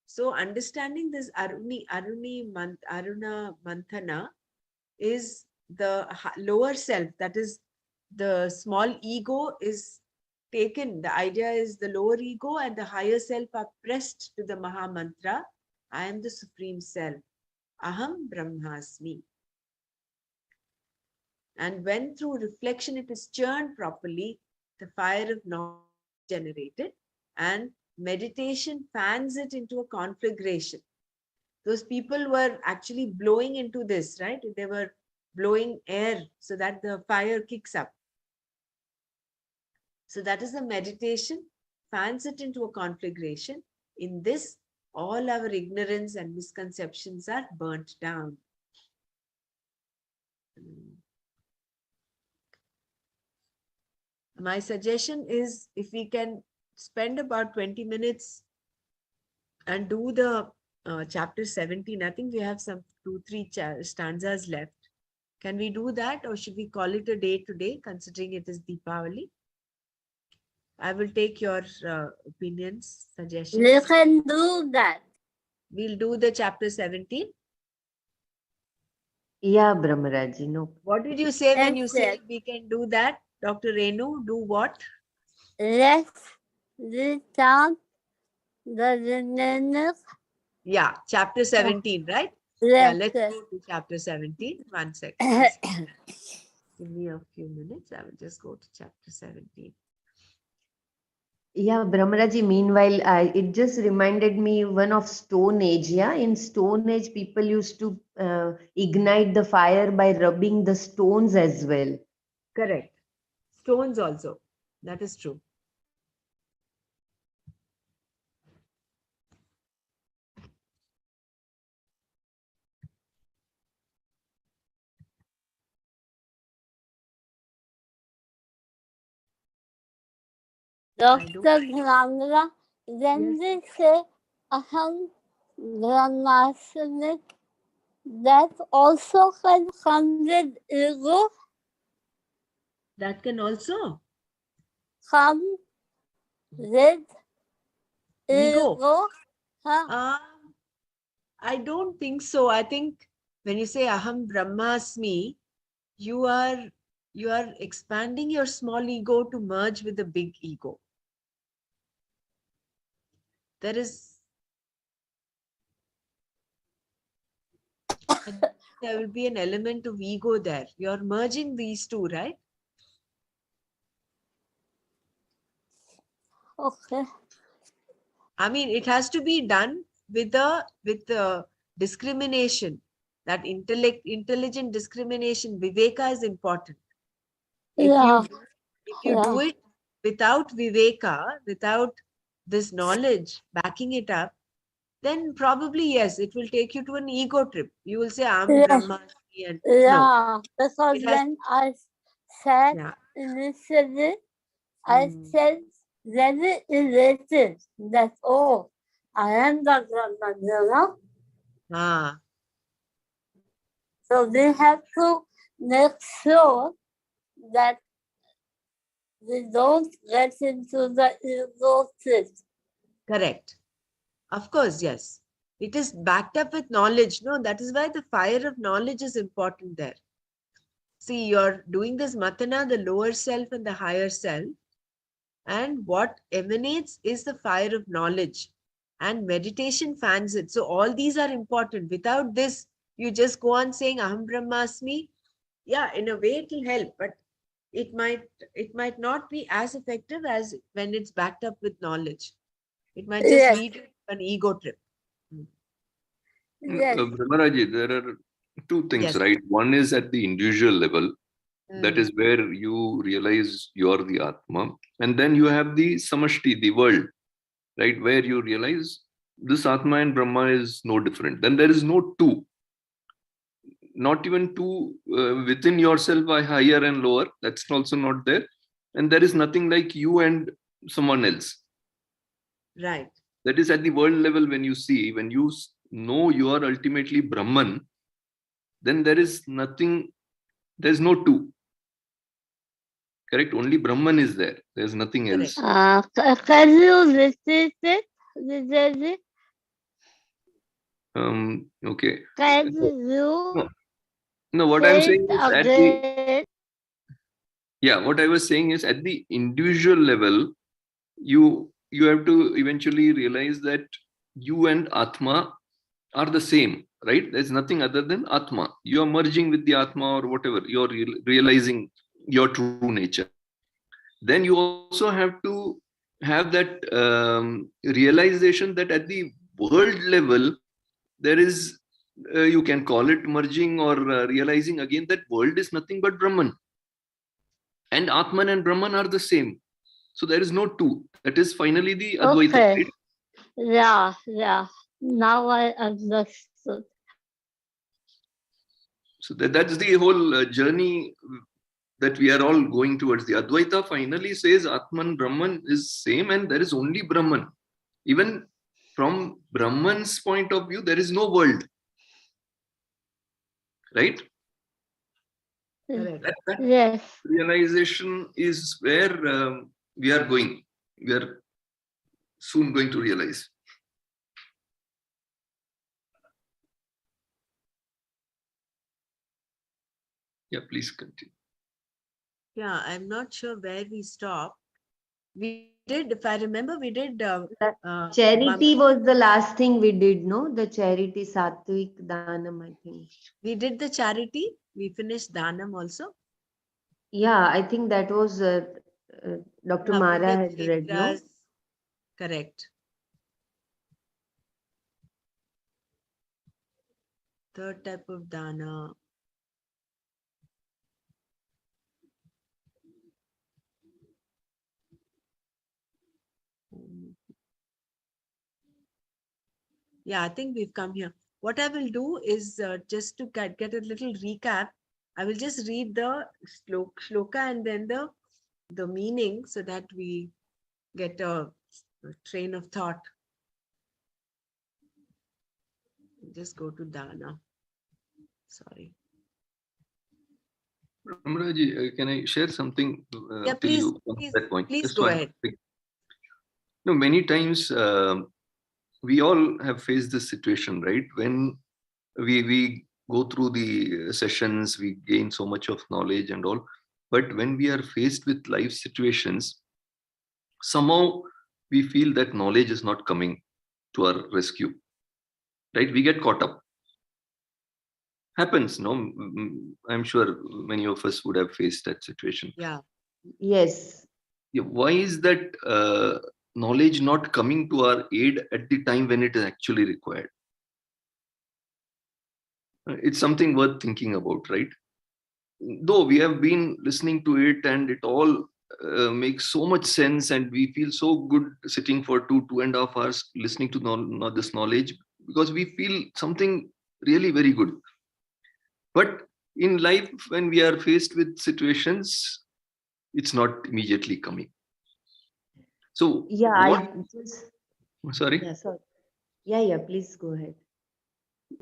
So understanding this Aruna Manthana is the lower self, that is the small ego is taken. The idea is the lower ego and the higher self are pressed to the Maha Mantra. I am the Supreme Self. Aham Brahmasmi. And when through reflection it is churned properly, the fire of knowledge is generated and meditation fans it into a conflagration. Those people were actually blowing into this, right? They were blowing air so that the fire kicks up. So that is the meditation, fans it into a conflagration. In this, all our ignorance and misconceptions are burnt down. My suggestion is if we can spend about 20 minutes and do the chapter 17. I think we have some 2-3 stanzas left. Can we do that, or should we call it a day today, considering it is Deepavali? I will take your opinions, suggestions. You can do that. We'll do the chapter 17. Yeah, Brahmaraji, no. What did you say when you Yes, said yes. we can do that, Dr. Renu? Do what? Let's recount the remnants. Yeah, chapter 17, right? Yeah, Let's let's go to chapter 17. 1 second. Give me a few minutes. I will just go to chapter 17. Yeah, Brahmaraji, meanwhile, it just reminded me one of Stone Age. Yeah, in Stone Age, people used to ignite the fire by rubbing the stones as well. Correct. Stones also. That is true. Dr. Gramla, then they say Aham Brahmasmi. That also can come with ego, That can also come with ego. ego. Huh? I don't think so. I think when you say Aham Brahmasmi, you are expanding your small ego to merge with the big ego. There is And there will be an element of ego there. You're merging these two, right? Okay. I mean, it has to be done with the discrimination. That intelligent discrimination, viveka is important. Yeah. If you do it without viveka, without this knowledge backing it up, then probably yes, it will take you to an ego trip. You will say, I'm Yeah. Brahmasmi, and no. Yeah. Because It has- when I said Yeah. initially, I Mm. said very elated that, oh, I am the grandmother. Ah, So we have to make sure that we don't get into the ego trip. correct. Of course, yes. It is backed up with knowledge. No, that is why the fire of knowledge is important there. See, you're doing this matana, the lower self and the higher self. And what emanates is the fire of knowledge. And meditation fans it. So all these are important. Without this, you just go on saying Aham Brahmasmi. Yeah, in a way it will help, but it might not be as effective as when it's backed up with knowledge. It might just Yes. lead to an ego trip. Yes. Brahmaraji, there are two things, Yes. right? One is at the individual level. That Mm. is where you realize you're the Atma. And then you have the Samashti, the world, right? Where you realize this Atma and Brahma is no different. Then there is no two. Not even two within yourself are higher and lower. That's also not there. And there is nothing like you and someone else. Right. That is at the world level. When you see, when you know you are ultimately Brahman, then there is nothing, there's no two. Correct? Only Brahman is there. There's nothing else. Can you repeat it, Vijayji? Okay. Can you No, what I'm say saying it is at the, again? yeah, what I was saying is at the individual level, you have to eventually realize that you and Atma are the same, right? There's nothing other than Atma. You are merging with the Atma or whatever. You're realizing your true nature. Then you also have to have that realization that at the world level, there is, you can call it merging or realizing again that world is nothing but Brahman. And Atman and Brahman are the same. So there is no two. That is finally the Advaita. Okay. Right? Yeah. Now I understood. So that's the whole journey that we are all going towards. The Advaita finally says Atman, Brahman is same and there is only Brahman. Even from Brahman's point of view, there is no world. Right? Correct. That Yes. realization is where we are going. We are soon going to realize. Yeah, please continue. Yeah, I'm not sure where we stopped. We did, if I remember, we did. Charity was the last thing we did, no? The charity, Sattvic Danam, I think. We did the charity. We finished Dhanam also. Yeah, I think that was Dr. Yeah, Mara Buddha had read, no? Kshetras. Correct. Third type of dana. Yeah, I think we've come here. What I will do is just to get a little recap, I will just read the shloka and then the meaning so that we get a train of thought. Just go to Dana. Sorry. Ramraji, can I share something Yeah, till please, you come to that point? please Just go one. ahead. No, many times we all have faced this situation, right? When we go through the sessions, we gain so much of knowledge and all. But when we are faced with life situations, somehow we feel that knowledge is not coming to our rescue, right? We get caught up. happens, no? I'm sure many of us would have faced that situation. Yeah. Yes. Yeah, why is that knowledge not coming to our aid at the time when it is actually required? It's something worth thinking about, right? Though we have been listening to it and it all makes so much sense, and we feel so good sitting for 2.5 hours listening to this knowledge, because we feel something really very good. But in life, when we are faced with situations, it's not immediately coming. So Yeah, what? I just, Sorry. yeah, sorry. Yeah, please go ahead.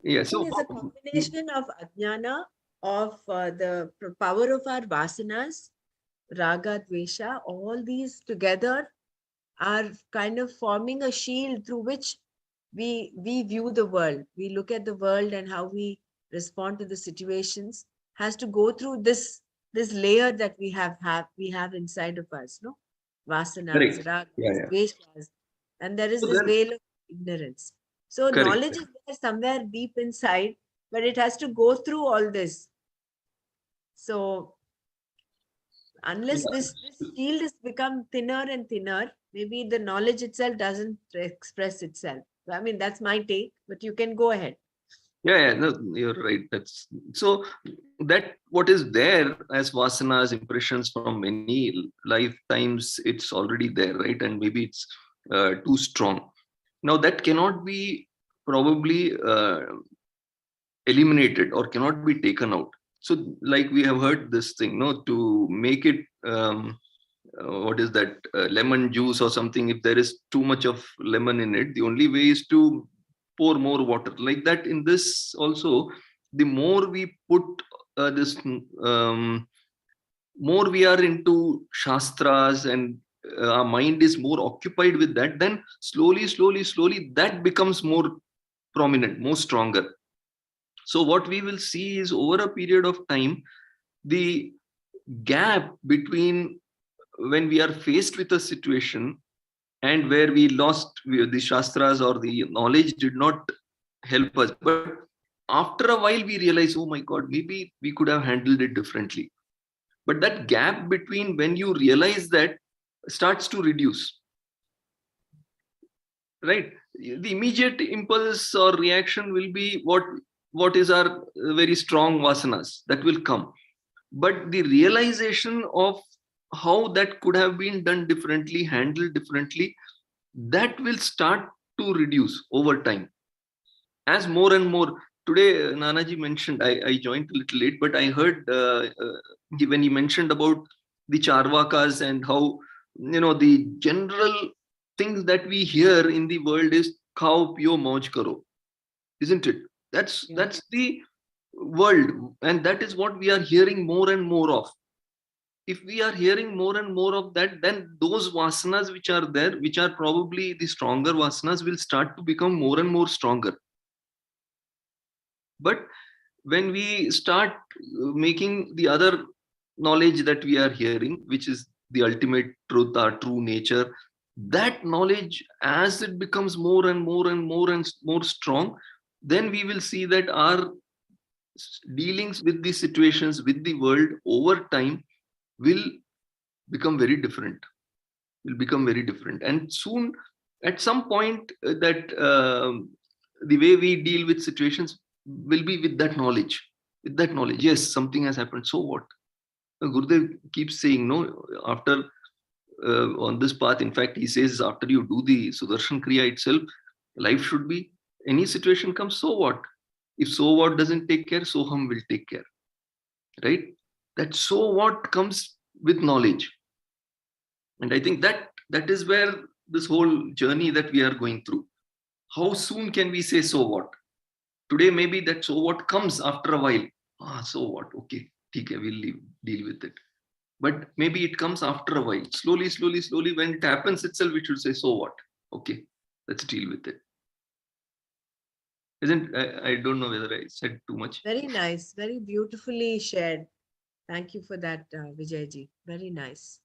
Yeah. I So think it's a combination of ajnana, of the power of our vasanas, raga, dvesha, all these together are kind of forming a shield through which we view the world. We look at the world, and how we respond to the situations has to go through this layer that we have inside of us, no? Vasanas, correct. ragas, Yeah, yeah. dveshas, and there is So this then, veil of ignorance. So correct. knowledge is there somewhere deep inside, but it has to go through all this. So unless Yeah. this shield has become thinner and thinner, maybe the knowledge itself doesn't express itself. I mean, that's my take, but you can go ahead. Yeah, no, you're right. That's so that what is there as vasanas, impressions from many lifetimes, it's already there, right? And maybe it's too strong. Now that cannot be probably eliminated or cannot be taken out. So, like we have heard this thing, no, to make it what is that lemon juice or something? If there is too much of lemon in it, the only way is to pour more water. Like that, in this also, the more we put this, more we are into shastras, and our mind is more occupied with that. Then slowly, that becomes more prominent, more stronger. So what we will see is, over a period of time, the gap between when we are faced with a situation and where we lost the shastras or the knowledge did not help us, but after a while we realize, oh my god, maybe we could have handled it differently. But that gap between when you realize that starts to reduce, right? The immediate impulse or reaction will be what is our very strong vasanas that will come, but the realization of how that could have been done differently, handled differently, that will start to reduce over time. As more and more, today Nanaji mentioned, I joined a little late, but I heard when he mentioned about the charvakas and how, the general things that we hear in the world is khao pio mauj karo, isn't it? That's the world, and that is what we are hearing more and more of. If we are hearing more and more of that, then those vasanas which are there, which are probably the stronger vasanas, will start to become more and more stronger. But when we start making the other knowledge that we are hearing, which is the ultimate truth, our true nature, that knowledge, as it becomes more and more and more and more strong, then we will see that our dealings with the situations, with the world, over time will become very different. And soon, at some point, that the way we deal with situations will be with that knowledge. Yes, something has happened, so what? Gurudev keeps saying, no, after on this path, in fact, he says, after you do the Sudarshan Kriya itself, life should be, any situation comes, so what? If so what doesn't take care, Soham will take care. Right? That so what comes with knowledge. And I think that is where this whole journey that we are going through. How soon can we say so what? Today, maybe that so what comes after a while. So what? Okay, we'll deal with it. But maybe it comes after a while. Slowly, when it happens itself, we should say, so what? Okay, let's deal with it. I don't know whether I said too much. Very nice, very beautifully shared. Thank you for that, Vijayji. Very nice.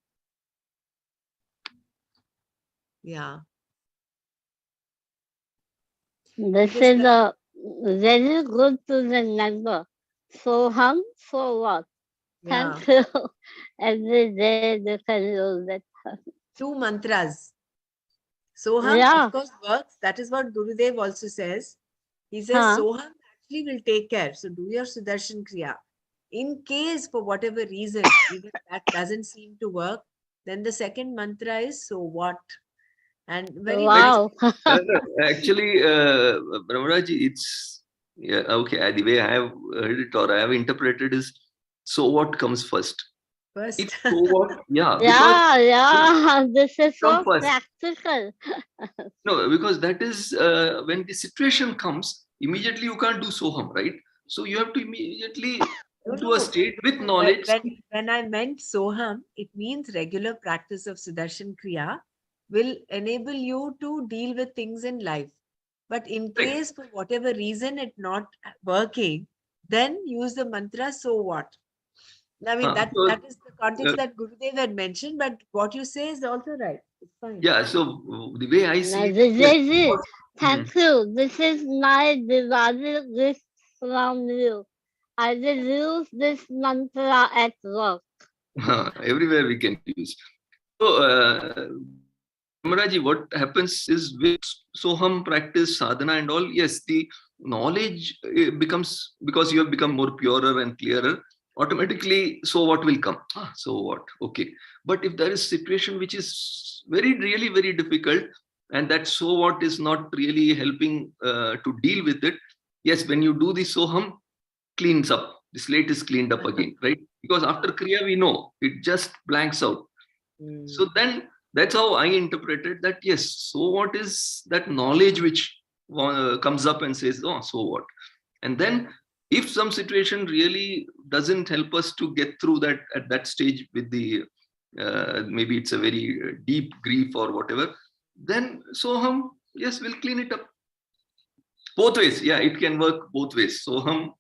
Yeah. This is very good to remember Soham, so what? Yeah. Thank you. Every day they can use it. 2 mantras. Soham, Yeah. of course, works. That is what Gurudev also says. He says Huh. Soham actually will take care. So do your Sudarshan Kriya. In case, for whatever reason, even that doesn't seem to work, then the second mantra is so what? And very nice. Wow. Actually, Brahmaraji, it's yeah, okay. The way I have heard it or I have interpreted is so what comes first. First. It's so what, yeah, because Yeah. This is come so first. practical. No, because that is when the situation comes, immediately you can't do soham, right? So you have to immediately No, do a no. state with No, knowledge. when I meant Soham, it means regular practice of Sudarshan Kriya will enable you to deal with things in life. But in Right. case, for whatever reason, it not working, then use the mantra, so what? I mean, that So, is the context that Gurudev had mentioned, but what you say is also right. It's fine. yeah, so the way I see it, Vijayji, yes. thank you. This is my Diwali gift from you. I will use this mantra at work. Everywhere we can use. So, Ramaraji, what happens is with Soham practice, sadhana and all, yes, the knowledge becomes, because you have become more purer and clearer, automatically, so what will come? So what? Okay. But if there is situation which is really very difficult, and that so what is not really helping to deal with it, yes, when you do the Soham, cleans up. The slate is cleaned up again, right? Because after Kriya, we know it just blanks out. So then that's how I interpreted that. Yes, so what is that knowledge which comes up and says, oh, so what? And then if some situation really doesn't help us to get through that at that stage with the maybe it's a very deep grief or whatever, then soham, yes, we'll clean it up. Both ways, yeah, it can work both ways. Soham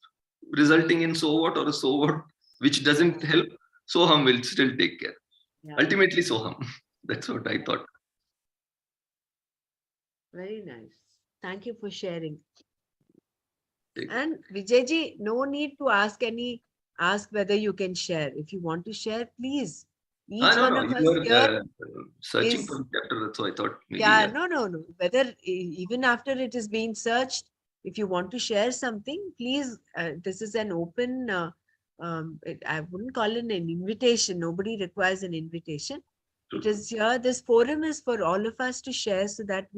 resulting in so what or a so what which doesn't help, soham will still take care. Yeah. Ultimately soham. That's what I thought. Very nice. Thank you for sharing. Okay. And Vijayji, no need to ask whether you can share. If you want to share, please. Each No, one no, of you us were here searching is, for the chapter, so I thought maybe. yeah, no. Whether even after it is being searched, if you want to share something, please, this is an open, I wouldn't call it an invitation. Nobody requires an invitation. It is here, this forum is for all of us to share so that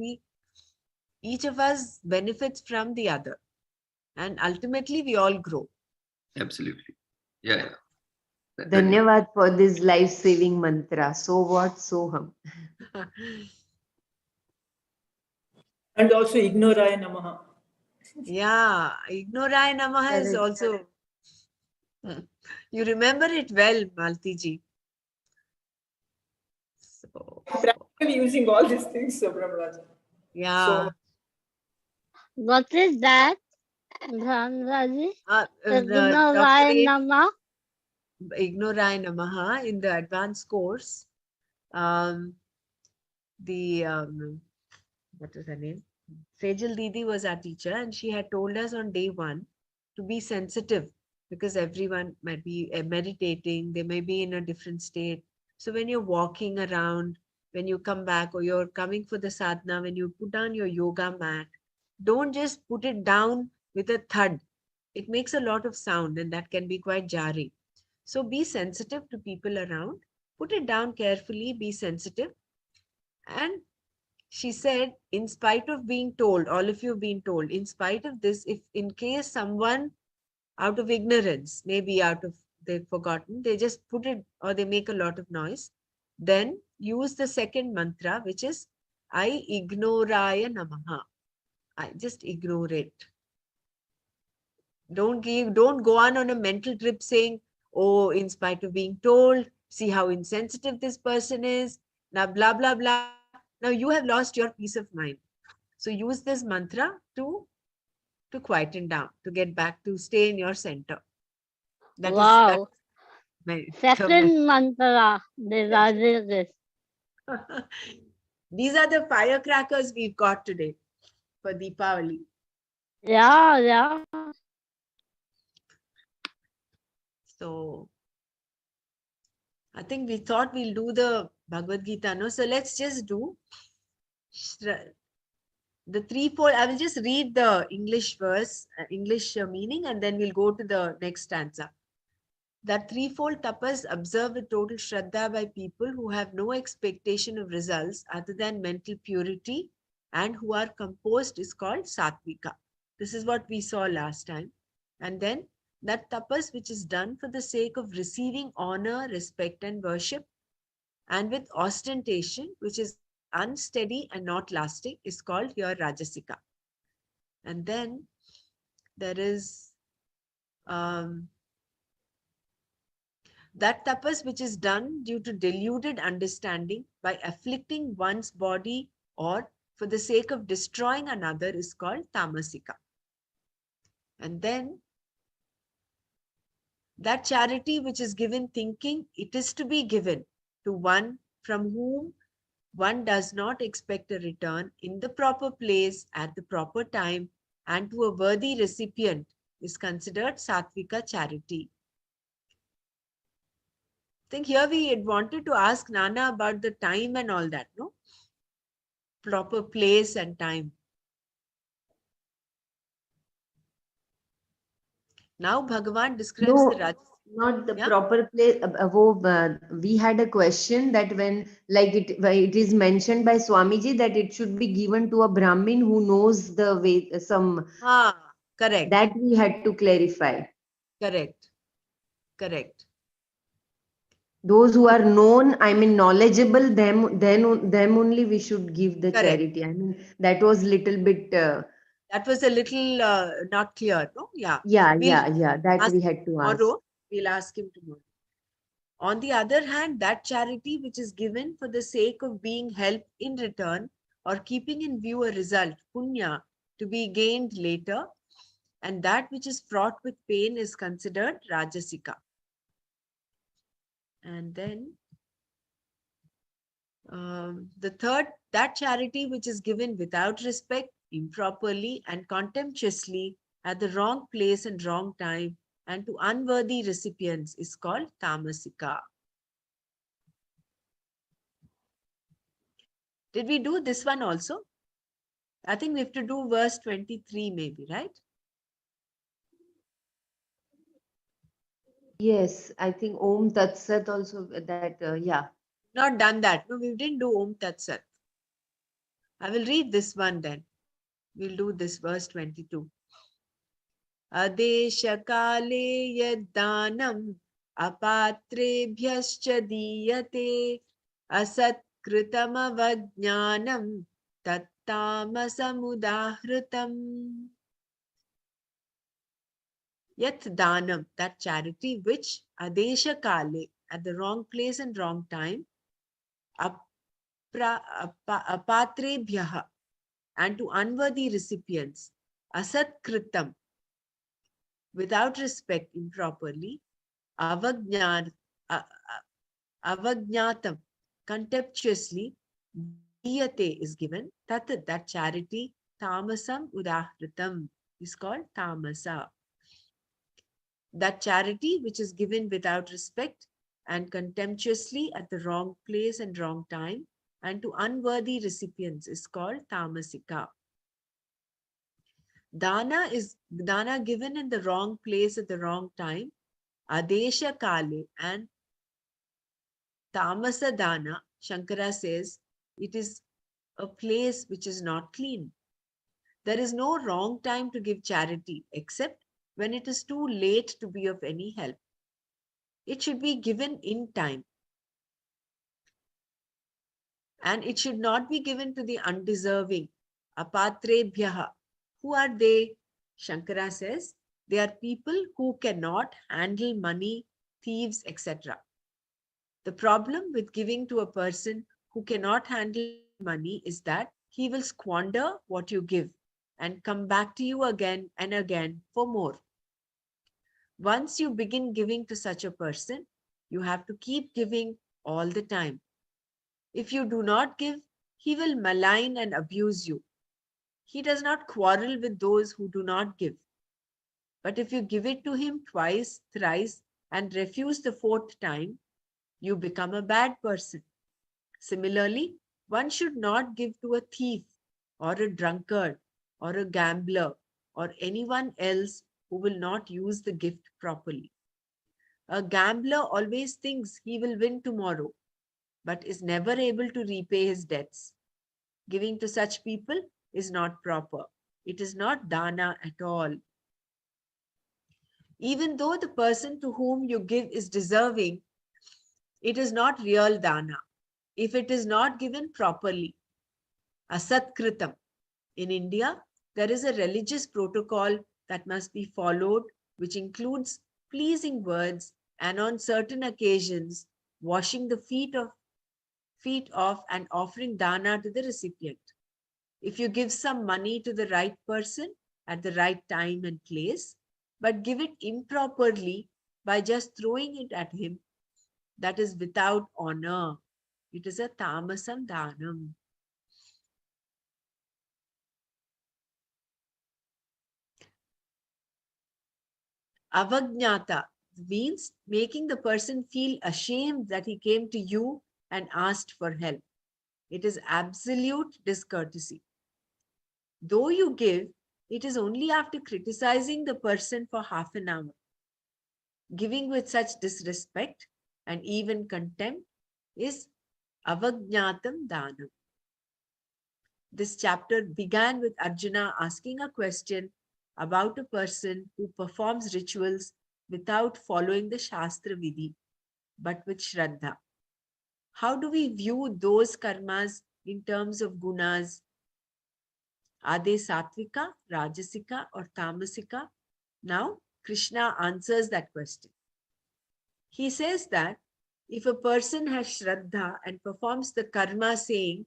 each of us benefits from the other. And ultimately, we all grow. Absolutely. Yeah. Dhanyavad for this life-saving mantra. So what? Soham. And also Ignoraya Namaha. Yeah, Ignorai Namaha is Correct. also, you remember it well, Maltiji. So, I'm practically using all these things, Brahmaraja. yeah. So, What is that? Brahmaraji? Dr. Ignorai Nama? Ignorai Namaha in the advanced course. What is her name? Sejal Didi was our teacher, and she had told us on day 1 to be sensitive because everyone might be meditating, they may be in a different state. So when you're walking around, when you come back or you're coming for the sadhana, when you put down your yoga mat, don't just put it down with a thud. It makes a lot of sound and that can be quite jarring. So be sensitive to people around, put it down carefully, be sensitive. And she said, in spite of being told, all of you have been told, in spite of this, if in case someone out of ignorance, maybe out of they've forgotten, they just put it or they make a lot of noise, then use the second mantra, which is I ignoraya namaha. I just ignore it. Don't go on a mental trip saying, oh, in spite of being told, see how insensitive this person is, now blah, blah, blah. Now you have lost your peace of mind. So use this mantra to quieten down, to get back to stay in your center. Wow. That Second mantra. These are the firecrackers we've got today for Deepavali. Yeah. So I think we thought we'll do the Bhagavad Gita, no? So let's just do the threefold. I will just read the English verse, English meaning, and then we'll go to the next stanza. That threefold tapas observe with total shraddha by people who have no expectation of results other than mental purity and who are composed is called sattvika. This is what we saw last time. And then that tapas which is done for the sake of receiving honor, respect and worship and with ostentation, which is unsteady and not lasting, is called here rajasika. And then there is that tapas which is done due to deluded understanding by afflicting one's body or for the sake of destroying another is called tamasika. And then that charity which is given thinking it is to be given to one from whom one does not expect a return in the proper place at the proper time and to a worthy recipient is considered sattvika charity. I think here we had wanted to ask Nana about the time and all that, no? Proper place and time. Now Bhagavan describes No, the Raj. not the Yeah? proper place. We had a question that when it is mentioned by Swamiji that it should be given to a Brahmin who knows the way, Correct. that we had to clarify. Correct. Correct. Those who are known, I mean knowledgeable, them only we should give the Correct. charity. I mean that was little bit. That was a little not clear, no? Yeah. Yeah, We'll that ask we had to ask. tomorrow. We'll ask him tomorrow. On the other hand, that charity which is given for the sake of being helped in return or keeping in view a result, punya, to be gained later, and that which is fraught with pain is considered rajasika. And then the third, that charity which is given without respect, improperly and contemptuously at the wrong place and wrong time and to unworthy recipients is called tamasika. Did we do this one also? I think we have to do verse 23 maybe, right? Yes, I think Om Tat Sat also that, yeah. Not done that. No, we didn't do Om Tat Sat. I will read this one then. We'll do this verse 22. Adesha kale yaddanam apatrebhyascha diyate asat kritamavajnanam tattamasamudahritam. Yat danam, that charity which adesha kale, at the wrong place and wrong time, apatrebhyaha, and to unworthy recipients, asat kritam, without respect, improperly, avagnatam, contemptuously, diyate is given, that charity, tamasam udahritam, is called tamasa. That charity which is given without respect and contemptuously at the wrong place and wrong time and to unworthy recipients is called tamasika. Dana is dana given in the wrong place at the wrong time, adesha kale, and tamasa dana, Shankara says, it is a place which is not clean. There is no wrong time to give charity except when it is too late to be of any help. It should be given in time. And it should not be given to the undeserving. Apatrebhyaha. Who are they? Shankara says, they are people who cannot handle money, thieves, etc. The problem with giving to a person who cannot handle money is that he will squander what you give and come back to you again and again for more. Once you begin giving to such a person, you have to keep giving all the time. If you do not give, he will malign and abuse you. He does not quarrel with those who do not give. But if you give it to him twice, thrice, and refuse the fourth time, you become a bad person. Similarly, one should not give to a thief or a drunkard or a gambler or anyone else who will not use the gift properly. A gambler always thinks he will win tomorrow, but is never able to repay his debts. Giving to such people is not proper. It is not dana at all. Even though the person to whom you give is deserving, it is not real dana if it is not given properly. Asatkritam. In India, there is a religious protocol that must be followed, which includes pleasing words and on certain occasions, washing the feet off and offering dana to the recipient. If you give some money to the right person at the right time and place, but give it improperly by just throwing it at him, that is without honor. It is a tamasam dhanam. Avajnata means making the person feel ashamed that he came to you and asked for help. It is absolute discourtesy. Though you give, it is only after criticizing the person for half an hour. Giving with such disrespect and even contempt is avajnatam dhanam. This chapter began with Arjuna asking a question about a person who performs rituals without following the Shastra Vidhi, but with Shraddha. How do we view those karmas in terms of gunas? Are they sattvika, rajasika, or tamasika? Now, Krishna answers that question. He says that if a person has Shraddha and performs the karma saying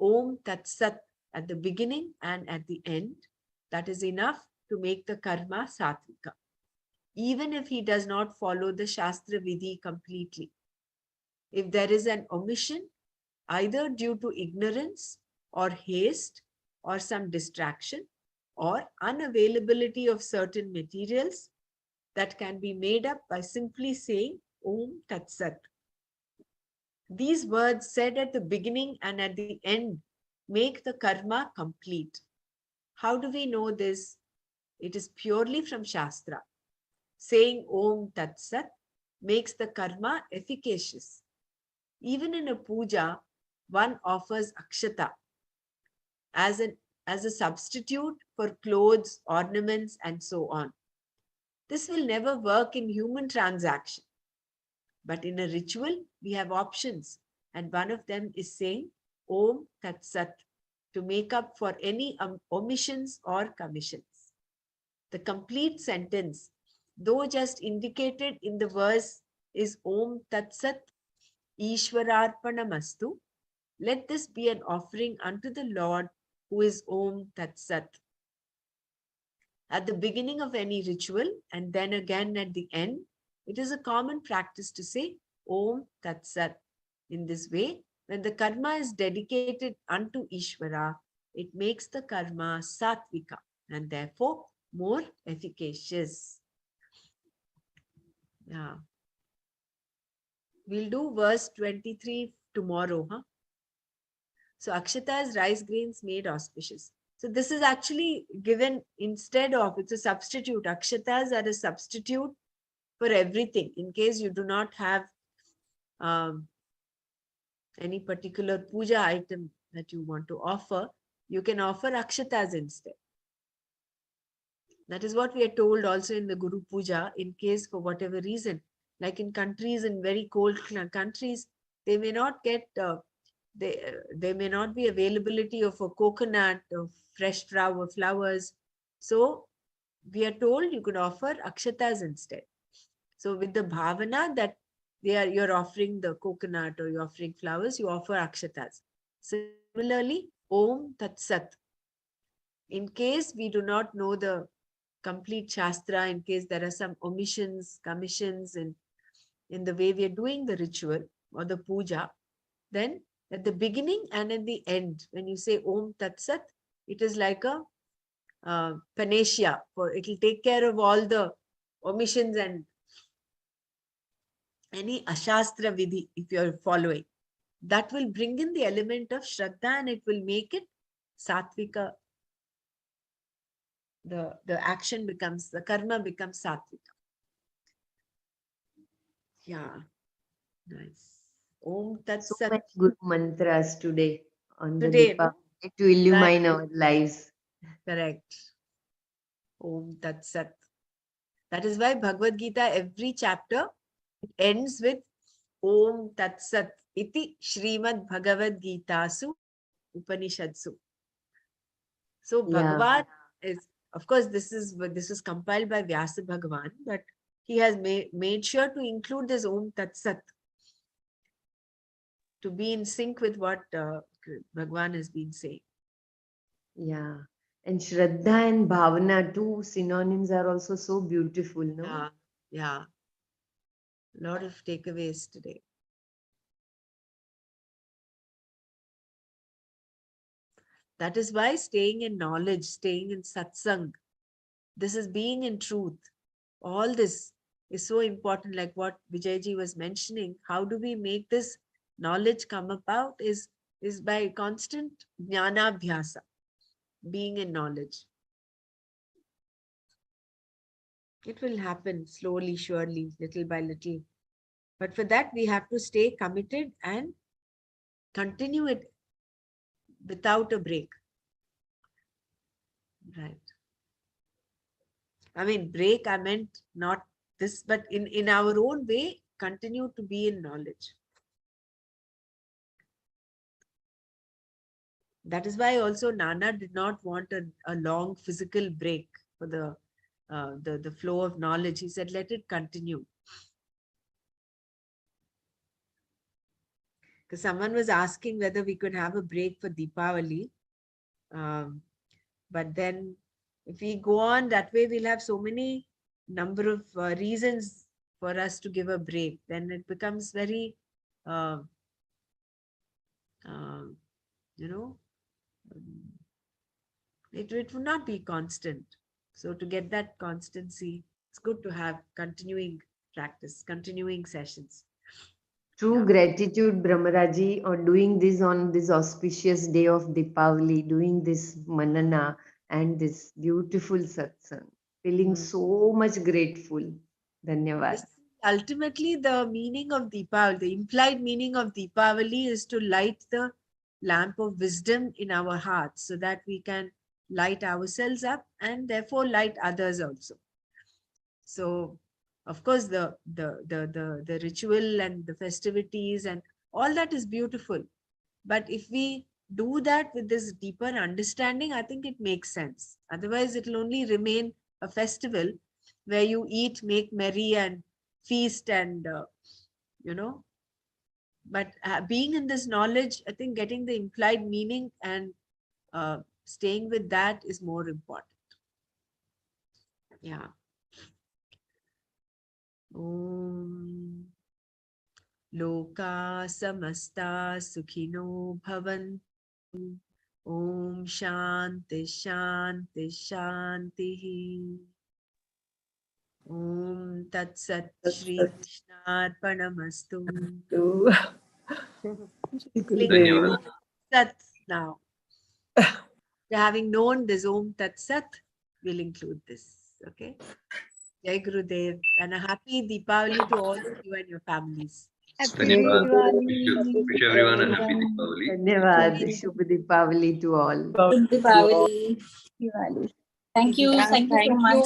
Om Tat Sat at the beginning and at the end, that is enough to make the karma sattvika, even if he does not follow the Shastra Vidhi completely. If there is an omission, either due to ignorance or haste or some distraction or unavailability of certain materials, that can be made up by simply saying Om Tat Sat. These words said at the beginning and at the end make the karma complete. How do we know this? It is purely from Shastra. Saying Om Tat Sat makes the karma efficacious. Even in a puja, one offers akshata as a substitute for clothes, ornaments, and so on. This will never work in human transaction. But in a ritual, we have options, and one of them is saying Om Tat Sat to make up for any omissions or commissions. The complete sentence, though just indicated in the verse, is Om Tat Sat Ishwararpanamastu. Let this be an offering unto the Lord who is Om Tat Sat. At the beginning of any ritual and then again at the end, it is a common practice to say Om Tat Sat. In this way, when the karma is dedicated unto Ishvara, it makes the karma sattvika and therefore more efficacious. Yeah. We'll do verse 23 tomorrow. So Akshata is rice grains made auspicious. So this is actually given instead of, it's a substitute. Akshatas are a substitute for everything. In case you do not have any particular puja item that you want to offer, you can offer akshatas instead. That is what we are told also in the Guru Puja, in case for whatever reason, like in countries, in very cold countries, they may not get, there may not be availability of a coconut, of fresh flowers. So we are told you could offer akshatas instead. So with the bhavana that you're offering the coconut or you're offering flowers, you offer akshatas. Similarly, Om Tat Sat. In case we do not know the complete Shastra, in case there are some omissions, commissions in the way we are doing the ritual or the puja, then at the beginning and at the end, when you say Om Tat Sat, it is like a panacea, for it will take care of all the omissions and any Ashastra Vidhi, if you're following, that will bring in the element of Shraddha and it will make it Sattvika. The action becomes, the karma becomes Sattvika. Yeah, nice. Om Tat So Sat. many good mantras today on the Today, no? Deepavali to illumine our lives. Correct. Om Tat Sat. That is why Bhagavad Gita, every chapter, it ends with Om Tat Sat iti Srimad Bhagavad Gitasu Upanishadsu. So Bhagavad is, of course, this was compiled by Vyasa Bhagavan, but he has made sure to include this Om Tat Sat to be in sync with what Bhagavan has been saying. Yeah. And Shraddha and Bhavana, two synonyms, are also so beautiful, no? Yeah, yeah. A lot of takeaways today. That is why staying in knowledge, staying in satsang, this is being in truth. All this is so important, like what Vijayji was mentioning. How do we make this knowledge come about is by constant jnanabhyasa, being in knowledge. It will happen slowly, surely, little by little. But for that, we have to stay committed and continue it without a break. Right. I mean, break, I meant not this, but in our own way, continue to be in knowledge. That is why also Nana did not want a long physical break for the flow of knowledge. He said, let it continue. Because someone was asking whether we could have a break for Deepavali. But then if we go on that way, we'll have so many number of reasons for us to give a break. Then it becomes very, it would not be constant. So to get that constancy, it's good to have continuing practice, continuing sessions. True gratitude, Brahmaraji, on doing this on this auspicious day of Deepavali, doing this Manana and this beautiful satsang. Feeling so much grateful. Dhanyavad. This, ultimately, the meaning of Deepavali, the implied meaning of Deepavali is to light the lamp of wisdom in our hearts so that we can light ourselves up and therefore light others also. So, of course, the ritual and the festivities and all that is beautiful. But if we do that with this deeper understanding, I think it makes sense. Otherwise, it will only remain a festival where you eat, make merry and feast and, but being in this knowledge, I think getting the implied meaning and staying with that is more important. Yeah. Om Loka Samasta Sukhino Bhavantu. Om Shanti Shanti Shanti. Om Tat Sat Shri Krishnarpanamastu. Dhanyavad. Sat now. Having known this Om Tat Sat, we'll include this. Okay. Jai Gurudev, and a happy Deepavali to all of you and your families. Dhanyavad. Wish everyone a happy Deepavali. Dhanyavad. Shubh Deepavali to all. Deepavali. Diwali. Thank you. Thank you so much.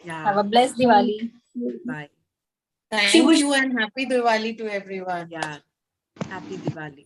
Yeah. Have a blessed Diwali. Bye. Thank you and happy Diwali to everyone. Yeah. Happy Diwali.